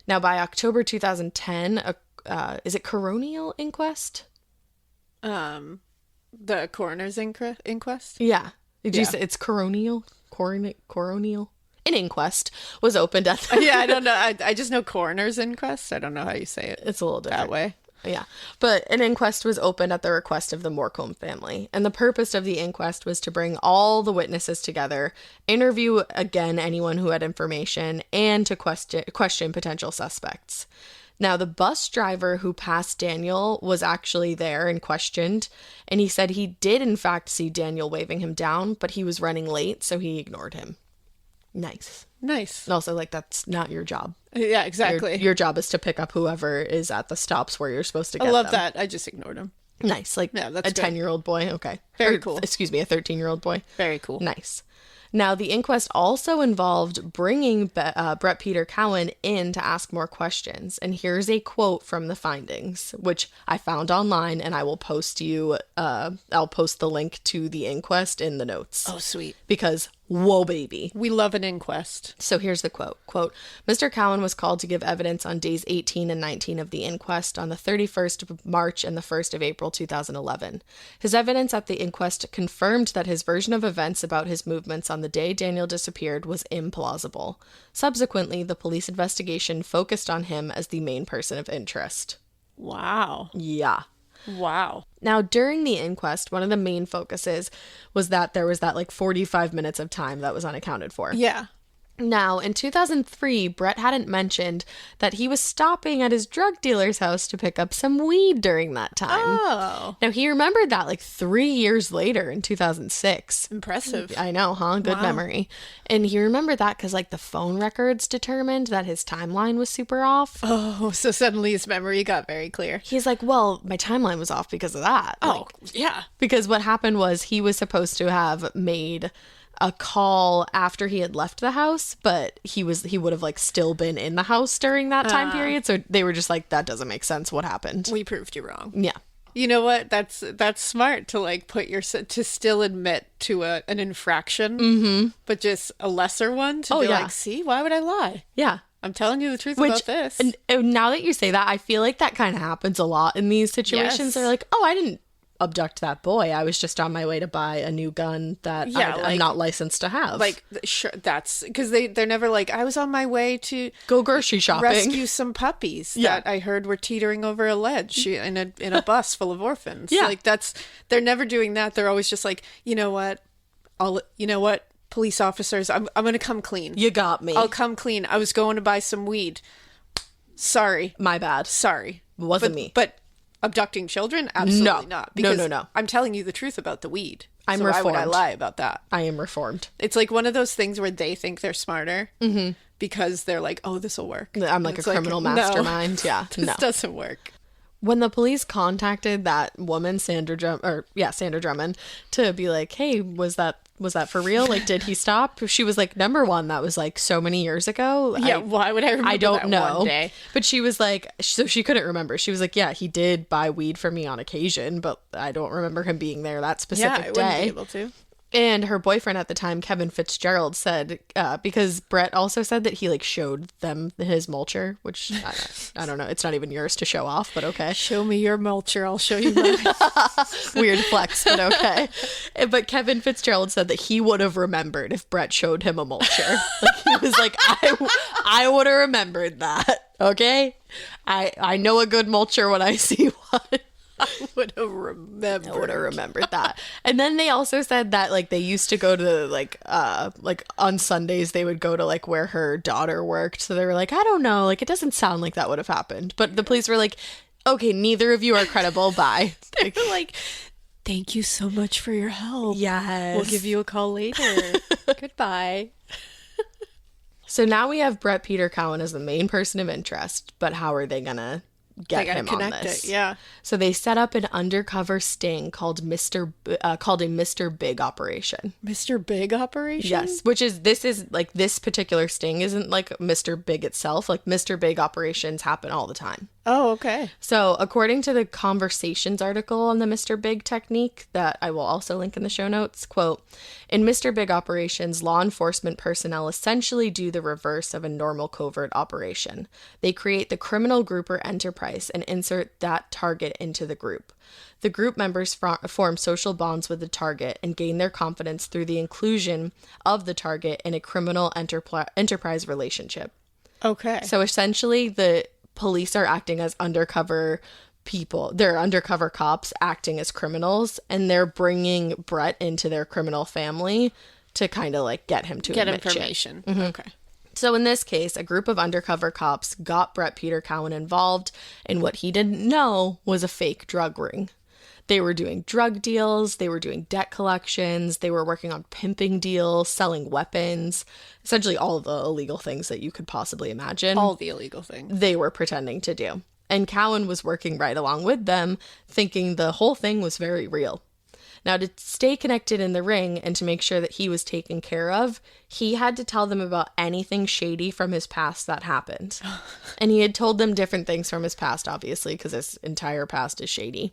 Now, by October 2010, is it coronial inquest? The coroner's inquest? Yeah. Did you say it's coronial? Coronial? An inquest was opened at the... Yeah, I don't know. I just know coroner's inquest. I don't know how you say it. It's a little different. That way. Yeah. But an inquest was opened at the request of the Morcombe family. And the purpose of the inquest was to bring all the witnesses together, interview again anyone who had information, and to question potential suspects. Now, the bus driver who passed Daniel was actually there and questioned, and he said he did in fact see Daniel waving him down, but he was running late, so he ignored him. Nice. Nice. And also, like, that's not your job. Yeah, exactly. Your job is to pick up whoever is at the stops where you're supposed to get I love them. that. I just ignored him. Nice. Like yeah, that's a 10-year-old boy. Okay. Very cool. Excuse me, a 13-year-old boy. Very cool. Nice. Now, the inquest also involved bringing Brett Peter Cowan in to ask more questions. And here's a quote from the findings, which I found online, and I will post I'll post the link to the inquest in the notes. Oh, sweet. Because Whoa, baby. We love an inquest. So here's the quote. Quote, Mr. Cowan was called to give evidence on days 18 and 19 of the inquest on the 31st of March and the 1st of April 2011. His evidence at the inquest confirmed that his version of events about his movements on the day Daniel disappeared was implausible. Subsequently, the police investigation focused on him as the main person of interest. Wow. Yeah. Wow. Now, during the inquest, one of the main focuses was that there was that like 45 minutes of time that was unaccounted for. Yeah. Now, in 2003, Brett hadn't mentioned that he was stopping at his drug dealer's house to pick up some weed during that time. Oh. Now, he remembered that like 3 years later in 2006. Impressive. I know, huh? Good memory. And he remembered that because like the phone records determined that his timeline was super off. Oh, so suddenly his memory got very clear. He's like, well, my timeline was off because of that. Oh, yeah. Because what happened was he was supposed to have made a call after he had left the house, but he would have like still been in the house during that time period. So they were just like, that doesn't make sense. What happened? We proved you wrong. Yeah. You know what? That's smart to like to still admit to an infraction, but just a lesser one to be like, see, why would I lie? Yeah. I'm telling you the truth about this. And now that you say that, I feel like that kind of happens a lot in these situations. Yes. They're like, oh, I didn't abduct that boy. I was just on my way to buy a new gun that I'm not licensed to have. Like, sure, that's because they're never like, I was on my way to go grocery shopping, rescue some puppies that I heard were teetering over a ledge in a bus full of orphans. Yeah, like they're never doing that. They're always just like, you know what, police officers, I'm gonna come clean. You got me. I'll come clean. I was going to buy some weed. Sorry, my bad. Sorry, wasn't me. But abducting children? Absolutely not. Because no. I'm telling you the truth about the weed. I'm so reformed. Why would I lie about that? I am reformed. It's like one of those things where they think they're smarter because they're like, oh, this will work. I'm like a criminal mastermind. No, Yeah. This doesn't work. When the police contacted that woman, Sandra Drummond, to be like, hey, was that for real? Like, did he stop? She was like, number one, that was like so many years ago. Yeah, why would I remember I don't that know. One day? But she was like, so she couldn't remember. She was like, yeah, he did buy weed for me on occasion, but I don't remember him being there that specific day. Yeah, I wouldn't be able to. And her boyfriend at the time, Kevin Fitzgerald, said, because Brett also said that he like showed them his mulcher, which I don't know. It's not even yours to show off, but okay. Show me your mulcher. I'll show you mine. Weird flex, but okay. But Kevin Fitzgerald said that he would have remembered if Brett showed him a mulcher. Like he was like, I would have remembered that. Okay. I know a good mulcher when I see one. I would have remembered that. And then they also said that like they used to go to like on Sundays they would go to like where her daughter worked. So they were like, I don't know, like it doesn't sound like that would have happened. But the police were like, okay, neither of you are credible. Bye. They were like, thank you so much for your help. Yes. We'll give you a call later. Goodbye. So now we have Brett Peter Cowan as the main person of interest, but how are they gonna get him on this? Yeah. So they set up an undercover sting called a Mr. Big operation. Mr. Big operation? Yes, this particular sting isn't like Mr. Big itself. Like Mr. Big operations happen all the time. Oh, okay. So according to the Conversations article on the Mr. Big technique that I will also link in the show notes, quote, in Mr. Big operations, law enforcement personnel essentially do the reverse of a normal covert operation. They create the criminal group or enterprise and insert that target into the group. The group members form social bonds with the target and gain their confidence through the inclusion of the target in a criminal enterprise relationship. Okay. So essentially the police are acting as undercover people. They're undercover cops acting as criminals, and they're bringing Brett into their criminal family to kind of like get him to get admit information. Mm-hmm. Okay. So in this case, a group of undercover cops got Brett Peter Cowan involved in what he didn't know was a fake drug ring. They were doing drug deals, they were doing debt collections, they were working on pimping deals, selling weapons, essentially all of the illegal things that you could possibly imagine. All the illegal things. They were pretending to do. And Cowan was working right along with them, thinking the whole thing was very real. Now, to stay connected in the ring and to make sure that he was taken care of, he had to tell them about anything shady from his past that happened. And he had told them different things from his past, obviously, because his entire past is shady.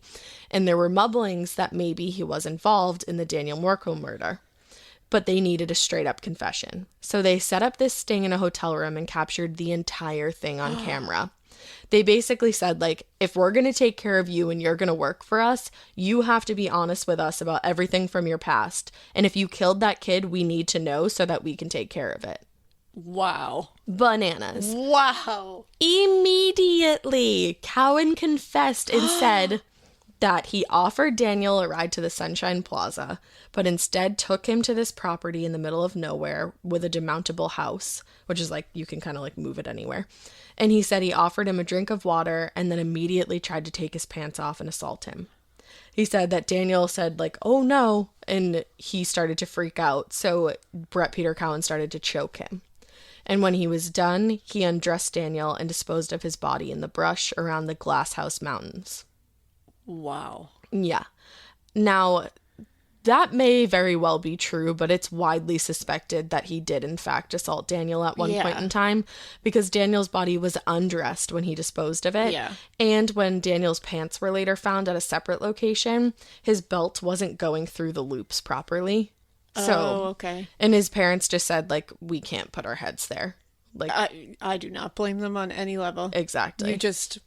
And there were mumblings that maybe he was involved in the Daniel Morcombe murder. but they needed a straight up confession. So they set up this sting in a hotel room and captured the entire thing on camera. They basically said, like, if we're going to take care of you and you're going to work for us, you have to be honest with us about everything from your past. And if you killed that kid, we need to know so that we can take care of it. Wow. Bananas. Wow. Immediately, Cowan confessed and said that he offered Daniel a ride to the Sunshine Plaza, but instead took him to this property in the middle of nowhere with a demountable house, which is like, you can kind of like move it anywhere. And he said he offered him a drink of water and then immediately tried to take his pants off and assault him. He said that Daniel said, like, oh no, and he started to freak out. So Brett Peter Cowan started to choke him. And when he was done, he undressed Daniel and disposed of his body in the brush around the Glass House Mountains. Wow. Yeah. Now, that may very well be true, but it's widely suspected that he did, in fact, assault Daniel at one point in time, because Daniel's body was undressed when he disposed of it. Yeah. And when Daniel's pants were later found at a separate location, his belt wasn't going through the loops properly. So, okay. And his parents just said, like, we can't put our heads there. Like, I do not blame them on any level. Exactly. You just,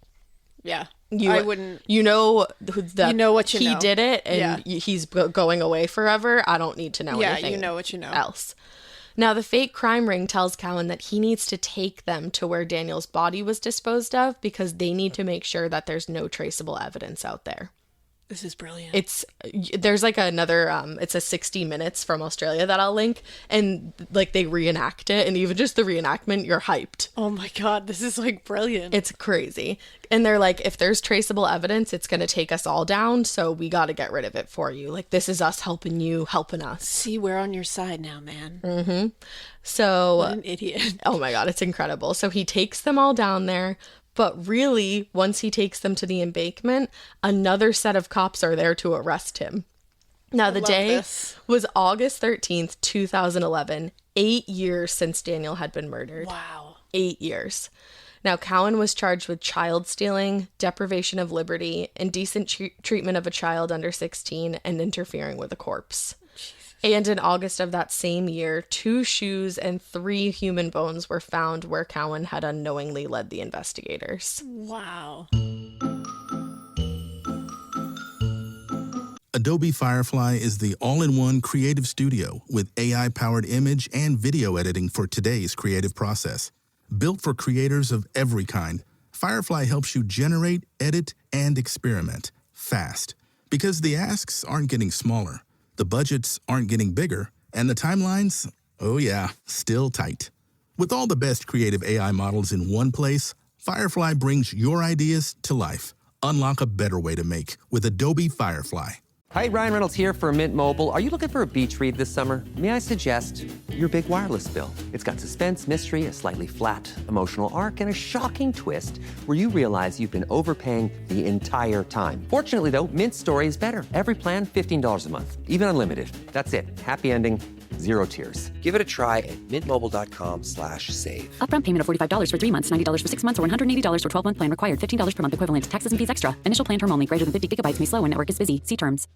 I wouldn't. You know that you know what you he know. did it, and he's going away forever. I don't need to know anything. Yeah, you know what you know. Else. Now, the fake crime ring tells Cowan that he needs to take them to where Daniel's body was disposed of because they need to make sure that there's no traceable evidence out there. This is brilliant. There's like another, it's a 60 Minutes from Australia that I'll link, and like they reenact it, and even just the reenactment, you're hyped. Oh my God, this is like brilliant. It's crazy. And they're like, if there's traceable evidence, it's going to take us all down, so we got to get rid of it for you. Like, this is us helping you, helping us. See, we're on your side now, man. Mm-hmm. So. What an idiot. Oh my God, it's incredible. So he takes them all down there. But really, once he takes them to the embankment, another set of cops are there to arrest him. Now, the day was August 13th, 2011, 8 years since Daniel had been murdered. Wow. 8 years. Now, Cowan was charged with child stealing, deprivation of liberty, indecent treatment of a child under 16, and interfering with a corpse. And in August of that same year, 2 shoes and 3 human bones were found where Cowan had unknowingly led the investigators. Wow. Adobe Firefly is the all-in-one creative studio with AI-powered image and video editing for today's creative process. Built for creators of every kind, Firefly helps you generate, edit, and experiment fast. Because the asks aren't getting smaller. The budgets aren't getting bigger, and the timelines, oh yeah, still tight. With all the best creative AI models in one place, Firefly brings your ideas to life. Unlock a better way to make with Adobe Firefly. Hi, Ryan Reynolds here for Mint Mobile. Are you looking for a beach read this summer? May I suggest your big wireless bill? It's got suspense, mystery, a slightly flat, emotional arc, and a shocking twist where you realize you've been overpaying the entire time. Fortunately, though, Mint's story is better. Every plan, $15 a month. Even unlimited. That's it. Happy ending, 0 tears. Give it a try at mintmobile.com/save. Upfront payment of $45 for 3 months, $90 for 6 months, or $180 for 12-month plan required. $15 per month equivalent. Taxes and fees extra. Initial plan term only. Greater than 50 gigabytes may slow when network is busy. See terms.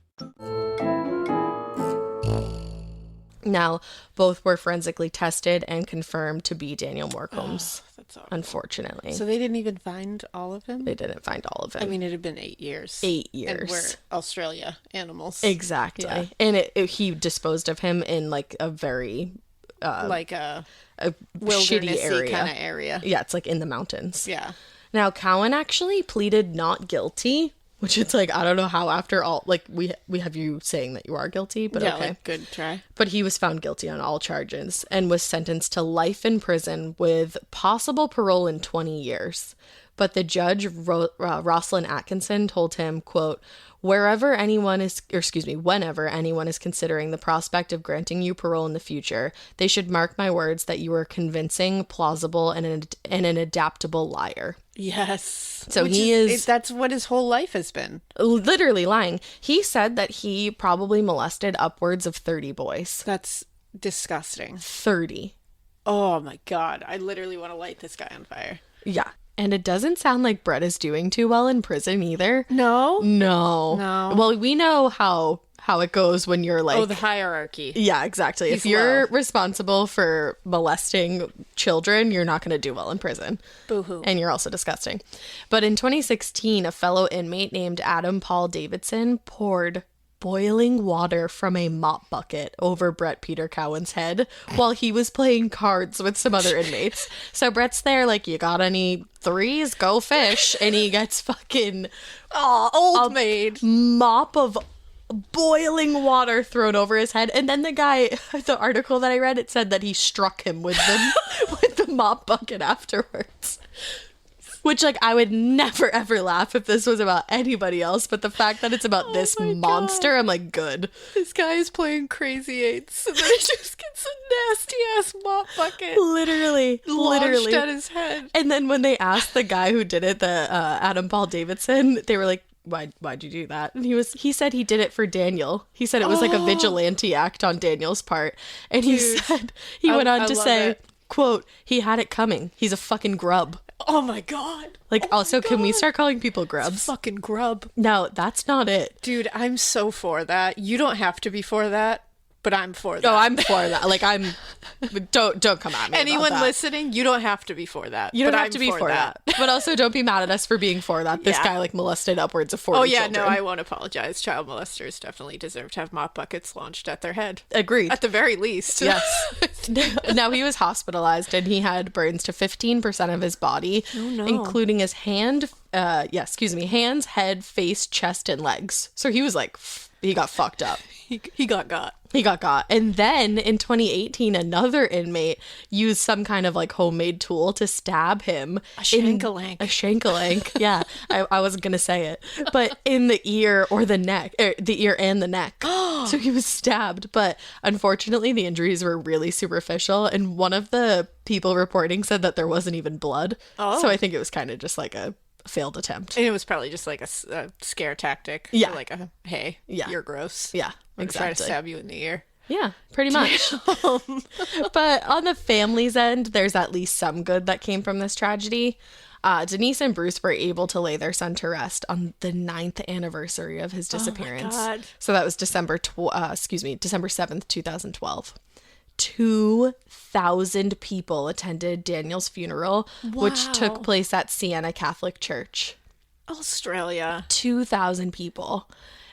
Now, both were forensically tested and confirmed to be Daniel Morcombe's, that's awful. Unfortunately. So they didn't even find all of him? They didn't find all of him. I mean, it had been 8 years. 8 years. And we're Australia animals. Exactly. Yeah. And he disposed of him in like a very... like a shitty area. kind of area. Yeah, it's like in the mountains. Yeah. Now, Cowan actually pleaded not guilty, which it's like, I don't know how after all, like we have you saying that you are guilty, but yeah, okay. Like, good try. But he was found guilty on all charges and was sentenced to life in prison with possible parole in 20 years. But the judge, Rosalind Atkinson, told him, quote, whenever anyone is considering the prospect of granting you parole in the future, they should mark my words that you are a convincing, plausible, and an adaptable liar. Yes. So that's what his whole life has been. Literally lying. He said that he probably molested upwards of 30 boys. That's disgusting. 30. Oh my God. I literally want to light this guy on fire. Yeah. And it doesn't sound like Brett is doing too well in prison either. No. Well, we know how how it goes when you're like... Oh, the hierarchy. Yeah, exactly. He's if you're low. responsible for molesting children, you're not going to do well in prison. Boo-hoo. And you're also disgusting. But in 2016, a fellow inmate named Adam Paul Davidson poured boiling water from a mop bucket over Brett Peter Cowan's head while he was playing cards with some other inmates. So Brett's there like, you got any threes? Go fish. And he gets fucking old maid mop of boiling water thrown over his head. And then the article that I read, it said that he struck him with the mop bucket afterwards. Which, like, I would never, ever laugh if this was about anybody else. But the fact that it's about this monster, God. I'm like, good. This guy is playing Crazy Eights. And then he just gets a nasty-ass mop bucket. Literally. Launched at his head. And then when they asked the guy who did it, the Adam Paul Davidson, they were like, why'd you do that? And he said he did it for Daniel. He said it was like a vigilante act on Daniel's part. And he said, he went on to say, quote, he had it coming. He's a fucking grub. Oh my God. Like, also, can we start calling people grubs? It's fucking grub. No, that's not it. Dude, I'm so for that. You don't have to be for that, but I'm for that. No, I'm for that. Like, don't come at me. Anyone about that. Listening, you don't have to be for that. You don't have to be for that. But also, don't be mad at us for being for that. This guy, like, molested upwards of 40 children. No, I won't apologize. Child molesters definitely deserve to have mop buckets launched at their head. Agreed. At the very least. Yes. Now, he was hospitalized, and he had burns to 15% of his body, including his hands, head, face, chest, and legs. So he was like, he got fucked up. He got got. He got got. And then in 2018, another inmate used some kind of like homemade tool to stab him. A shank-a-lank. A shank-a-lank. Yeah. I wasn't going to say it. But in the ear or the neck. The ear and the neck. So he was stabbed. But unfortunately, the injuries were really superficial. And one of the people reporting said that there wasn't even blood. Oh. So I think it was kind of just like a failed attempt. And it was probably just like a scare tactic. Yeah. Like hey, you're gross. Yeah, exactly. Try to stab you in the ear. Yeah, pretty much. But on the family's end, there's at least some good that came from this tragedy. Denise and Bruce were able to lay their son to rest on the 9th anniversary of his disappearance. Oh my God. So that was December 7th, 2012. 2,000 people attended Daniel's funeral, which took place at Siena Catholic Church. Australia. 2,000 people.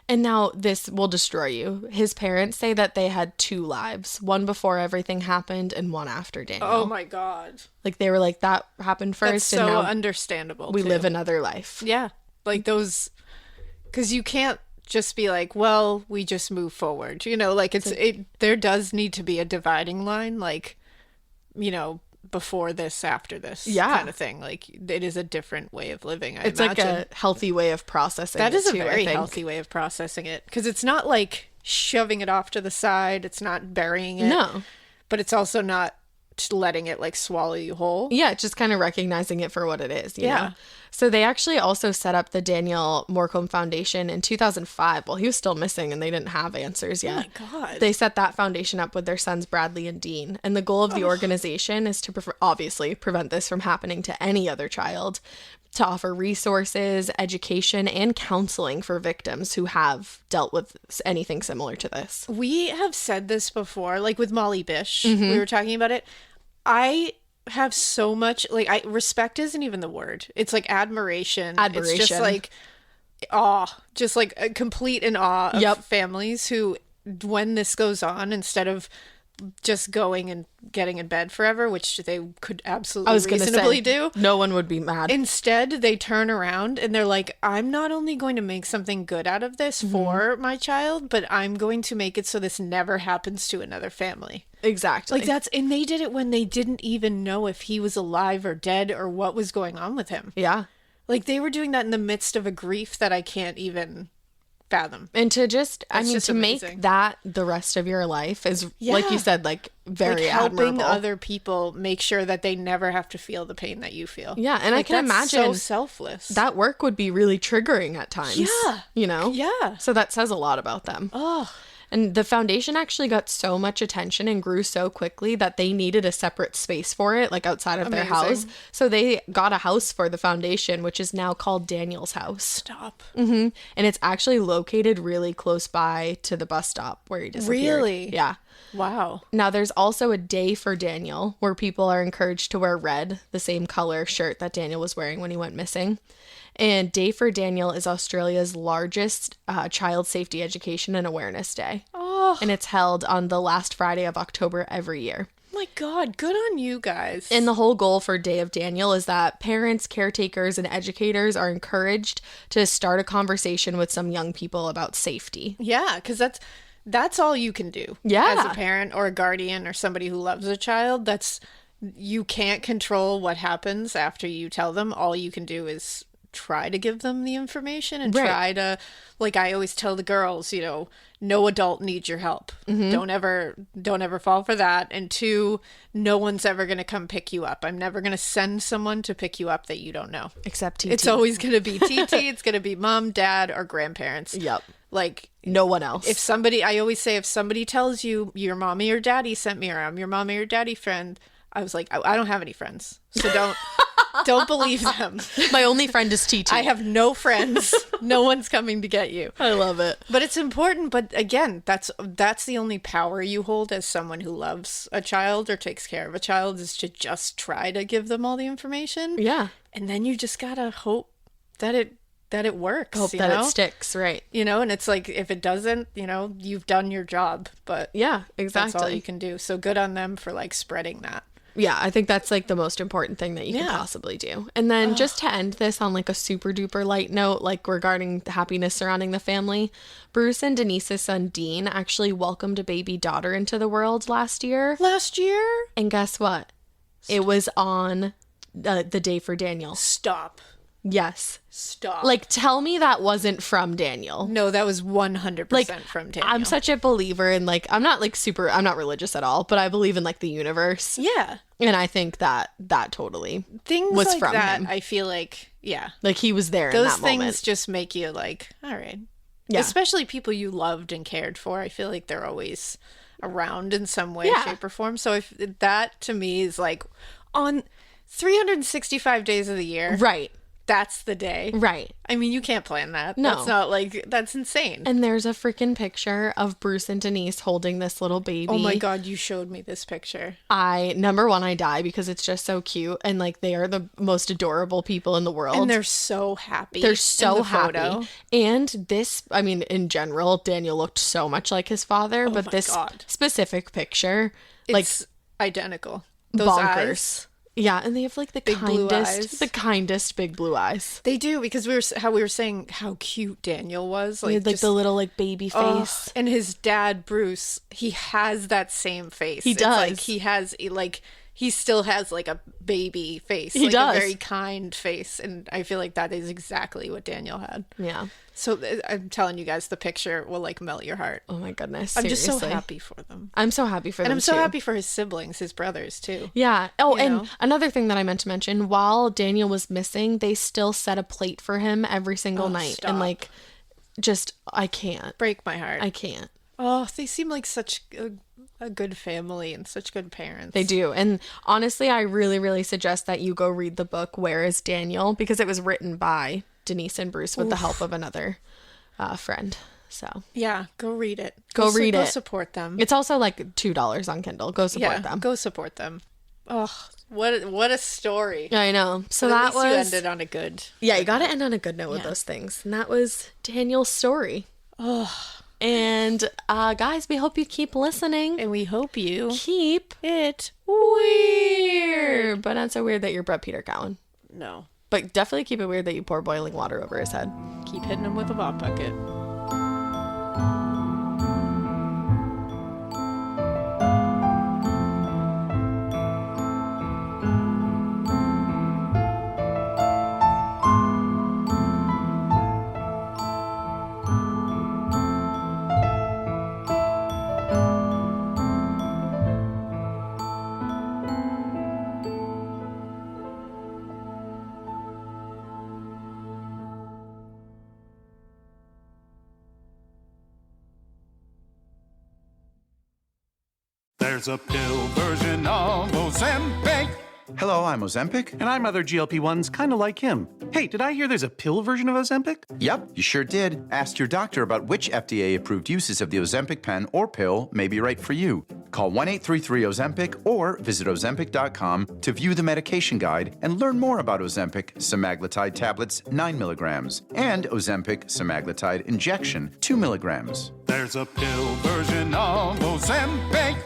And now this will destroy you. His parents say that they had 2 lives, one before everything happened and one after Daniel. Oh my God. Like they were like, that happened first. That's so understandable. We live another life. Yeah. Like those, because you can't just be like, well, we just move forward. You know, like there does need to be a dividing line, like, you know, before this, after this kind of thing. Like it is a different way of living. It's imagine. Like a healthy way of processing that it is a too, very healthy way of processing it, because it's not like shoving it off to the side. It's not burying it. No. But it's also not letting it like swallow you whole. Yeah, just kind of recognizing it for what it is. You know? So they actually also set up the Daniel Morcombe Foundation in 2005 while he was still missing and they didn't have answers yet. Oh my God. They set that foundation up with their sons Bradley and Dean. And the goal of the organization is to obviously prevent this from happening to any other child, to offer resources, education, and counseling for victims who have dealt with anything similar to this. We have said this before, like with Molly Bish, we were talking about it. I have so much, like, respect isn't even the word. It's like admiration. It's just like awe, just like a complete in awe of families who, when this goes on, instead of just going and getting in bed forever, which they could absolutely reasonably do. No one would be mad. Instead, they turn around and they're like, I'm not only going to make something good out of this for my child, but I'm going to make it so this never happens to another family. Exactly. Like and they did it when they didn't even know if he was alive or dead or what was going on with him. Yeah. Like they were doing that in the midst of a grief that I can't even fathom. And to just, to make that the rest of your life is, like you said, like very helping admirable. Other people make sure that they never have to feel the pain that you feel. Yeah, and like, I can imagine so selfless. That work would be really triggering at times. Yeah. You know? Yeah. So that says a lot about them. Oh. And the foundation actually got so much attention and grew so quickly that they needed a separate space for it, like outside of their house. So they got a house for the foundation, which is now called Daniel's House. Stop. And it's actually located really close by to the bus stop where he disappeared. Really? Yeah. Wow. Now, there's also a day for Daniel where people are encouraged to wear red, the same color shirt that Daniel was wearing when he went missing. And Day for Daniel is Australia's largest child safety education and awareness day. Oh. And it's held on the last Friday of October every year. My God, good on you guys. And the whole goal for Day of Daniel is that parents, caretakers, and educators are encouraged to start a conversation with some young people about safety. Yeah, because that's all you can do. Yeah. As a parent or a guardian or somebody who loves a child, you can't control what happens after you tell them. All you can do is try to give them the information and try to, like I always tell the girls, no adult needs your help. Don't ever fall for that. And 2, no one's ever going to come pick you up. I'm never going to send someone to pick you up that you don't know. Except TT. It's always going to be TT. It's going to be mom, dad, or grandparents. Yep. Like no one else. I always say, if somebody tells you your mommy or daddy sent me, or I'm your mommy or daddy friend, I was like, I don't have any friends. So don't believe them. My only friend is TT. I have no friends. No one's coming to get you. I love it. But it's important. But again, that's the only power you hold as someone who loves a child or takes care of a child, is to just try to give them all the information. Yeah. And then you just gotta hope that it works. Hope that it sticks, right? And it's like, if it doesn't, you've done your job. But yeah, exactly. That's all you can do. So good on them for like spreading that. Yeah, I think that's like the most important thing that you can possibly do. And then just to end this on like a super duper light note, like regarding the happiness surrounding the family, Bruce and Denise's son Dean actually welcomed a baby daughter into the world last year. And guess what? It was on the Day for Daniel. Stop. Yes. Stop. Like, tell me that wasn't from Daniel. No, that was 100% from Daniel. I'm such a believer in, like, I'm not religious at all, but I believe in, like, the universe. Yeah. And I think that totally things was like from that, him. I feel like, yeah. Like, he was there in Those that moment. things just make you like, all right. Yeah. Especially people you loved and cared for. I feel like they're always around in some way, shape, or form. So if that, to me, is like on 365 days of the year. Right. That's the day. Right. I mean, you can't plan that. No. That's not like, that's insane. And there's a freaking picture of Bruce and Denise holding this little baby. Oh my God, you showed me this picture. Number one, I die because it's just so cute. And like, they are the most adorable people in the world. And they're so happy. They're so in the happy. photo. And this, I mean, in general, Daniel looked so much like his father. But this specific picture, it's identical. Those bonkers. Eyes. Yeah, and they have like the kindest big blue eyes. They do, because we were saying how cute Daniel was. Like, the little like baby face. And his dad, Bruce, he has that same face. He does. Like he still has like a baby face. He does. A very kind face. And I feel like that is exactly what Daniel had. Yeah. So I'm telling you guys, the picture will like melt your heart. Oh my goodness. I'm seriously. just so happy for them. I'm so happy for them. And I'm so too. happy for his siblings, his brothers too. Yeah. Oh, and another thing that I meant to mention, while Daniel was missing, they still set a plate for him every single night. Stop. And like, just, I can't. Break my heart. I can't. Oh, they seem like such a good family and such good parents. They do. And honestly, I really, really suggest that you go read the book, Where is Daniel? Because it was written by Denise and Bruce with the help of another friend. So yeah, go read it. Go read it. Go support them. It's also like $2 on Kindle. Go support them. Go support them. Oh, what a story. I know. So but that at least you was ended on a good. Yeah, you got to end on a good note with those things. And that was Daniel's story. Oh. And guys, we hope you keep listening. And we hope you keep it weird. But not so weird that you're Brett Peter Cowan. No. But definitely keep it weird that you pour boiling water over his head. Keep hitting him with a mop bucket. There's a pill version of Ozempic. Hello, I'm Ozempic. And I'm other GLP-1s kind of like him. Hey, did I hear there's a pill version of Ozempic? Yep, you sure did. Ask your doctor about which FDA-approved uses of the Ozempic pen or pill may be right for you. Call 1-833-OZEMPIC or visit Ozempic.com to view the medication guide and learn more about Ozempic semaglutide tablets 9 milligrams and Ozempic semaglutide injection 2 milligrams. There's a pill version of Ozempic.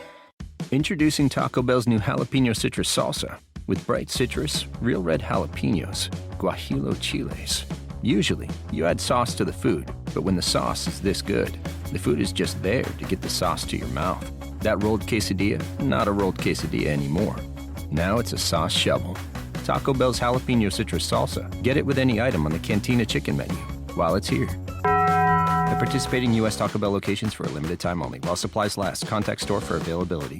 Introducing Taco Bell's new jalapeno citrus salsa. With bright citrus, real red jalapenos, guajillo chiles. Usually, you add sauce to the food, but when the sauce is this good, the food is just there to get the sauce to your mouth. That rolled quesadilla, not a rolled quesadilla anymore. Now it's a sauce shovel. Taco Bell's jalapeno citrus salsa. Get it with any item on the Cantina chicken menu while it's here. At participating U.S. Taco Bell locations for a limited time only. While supplies last, contact store for availability.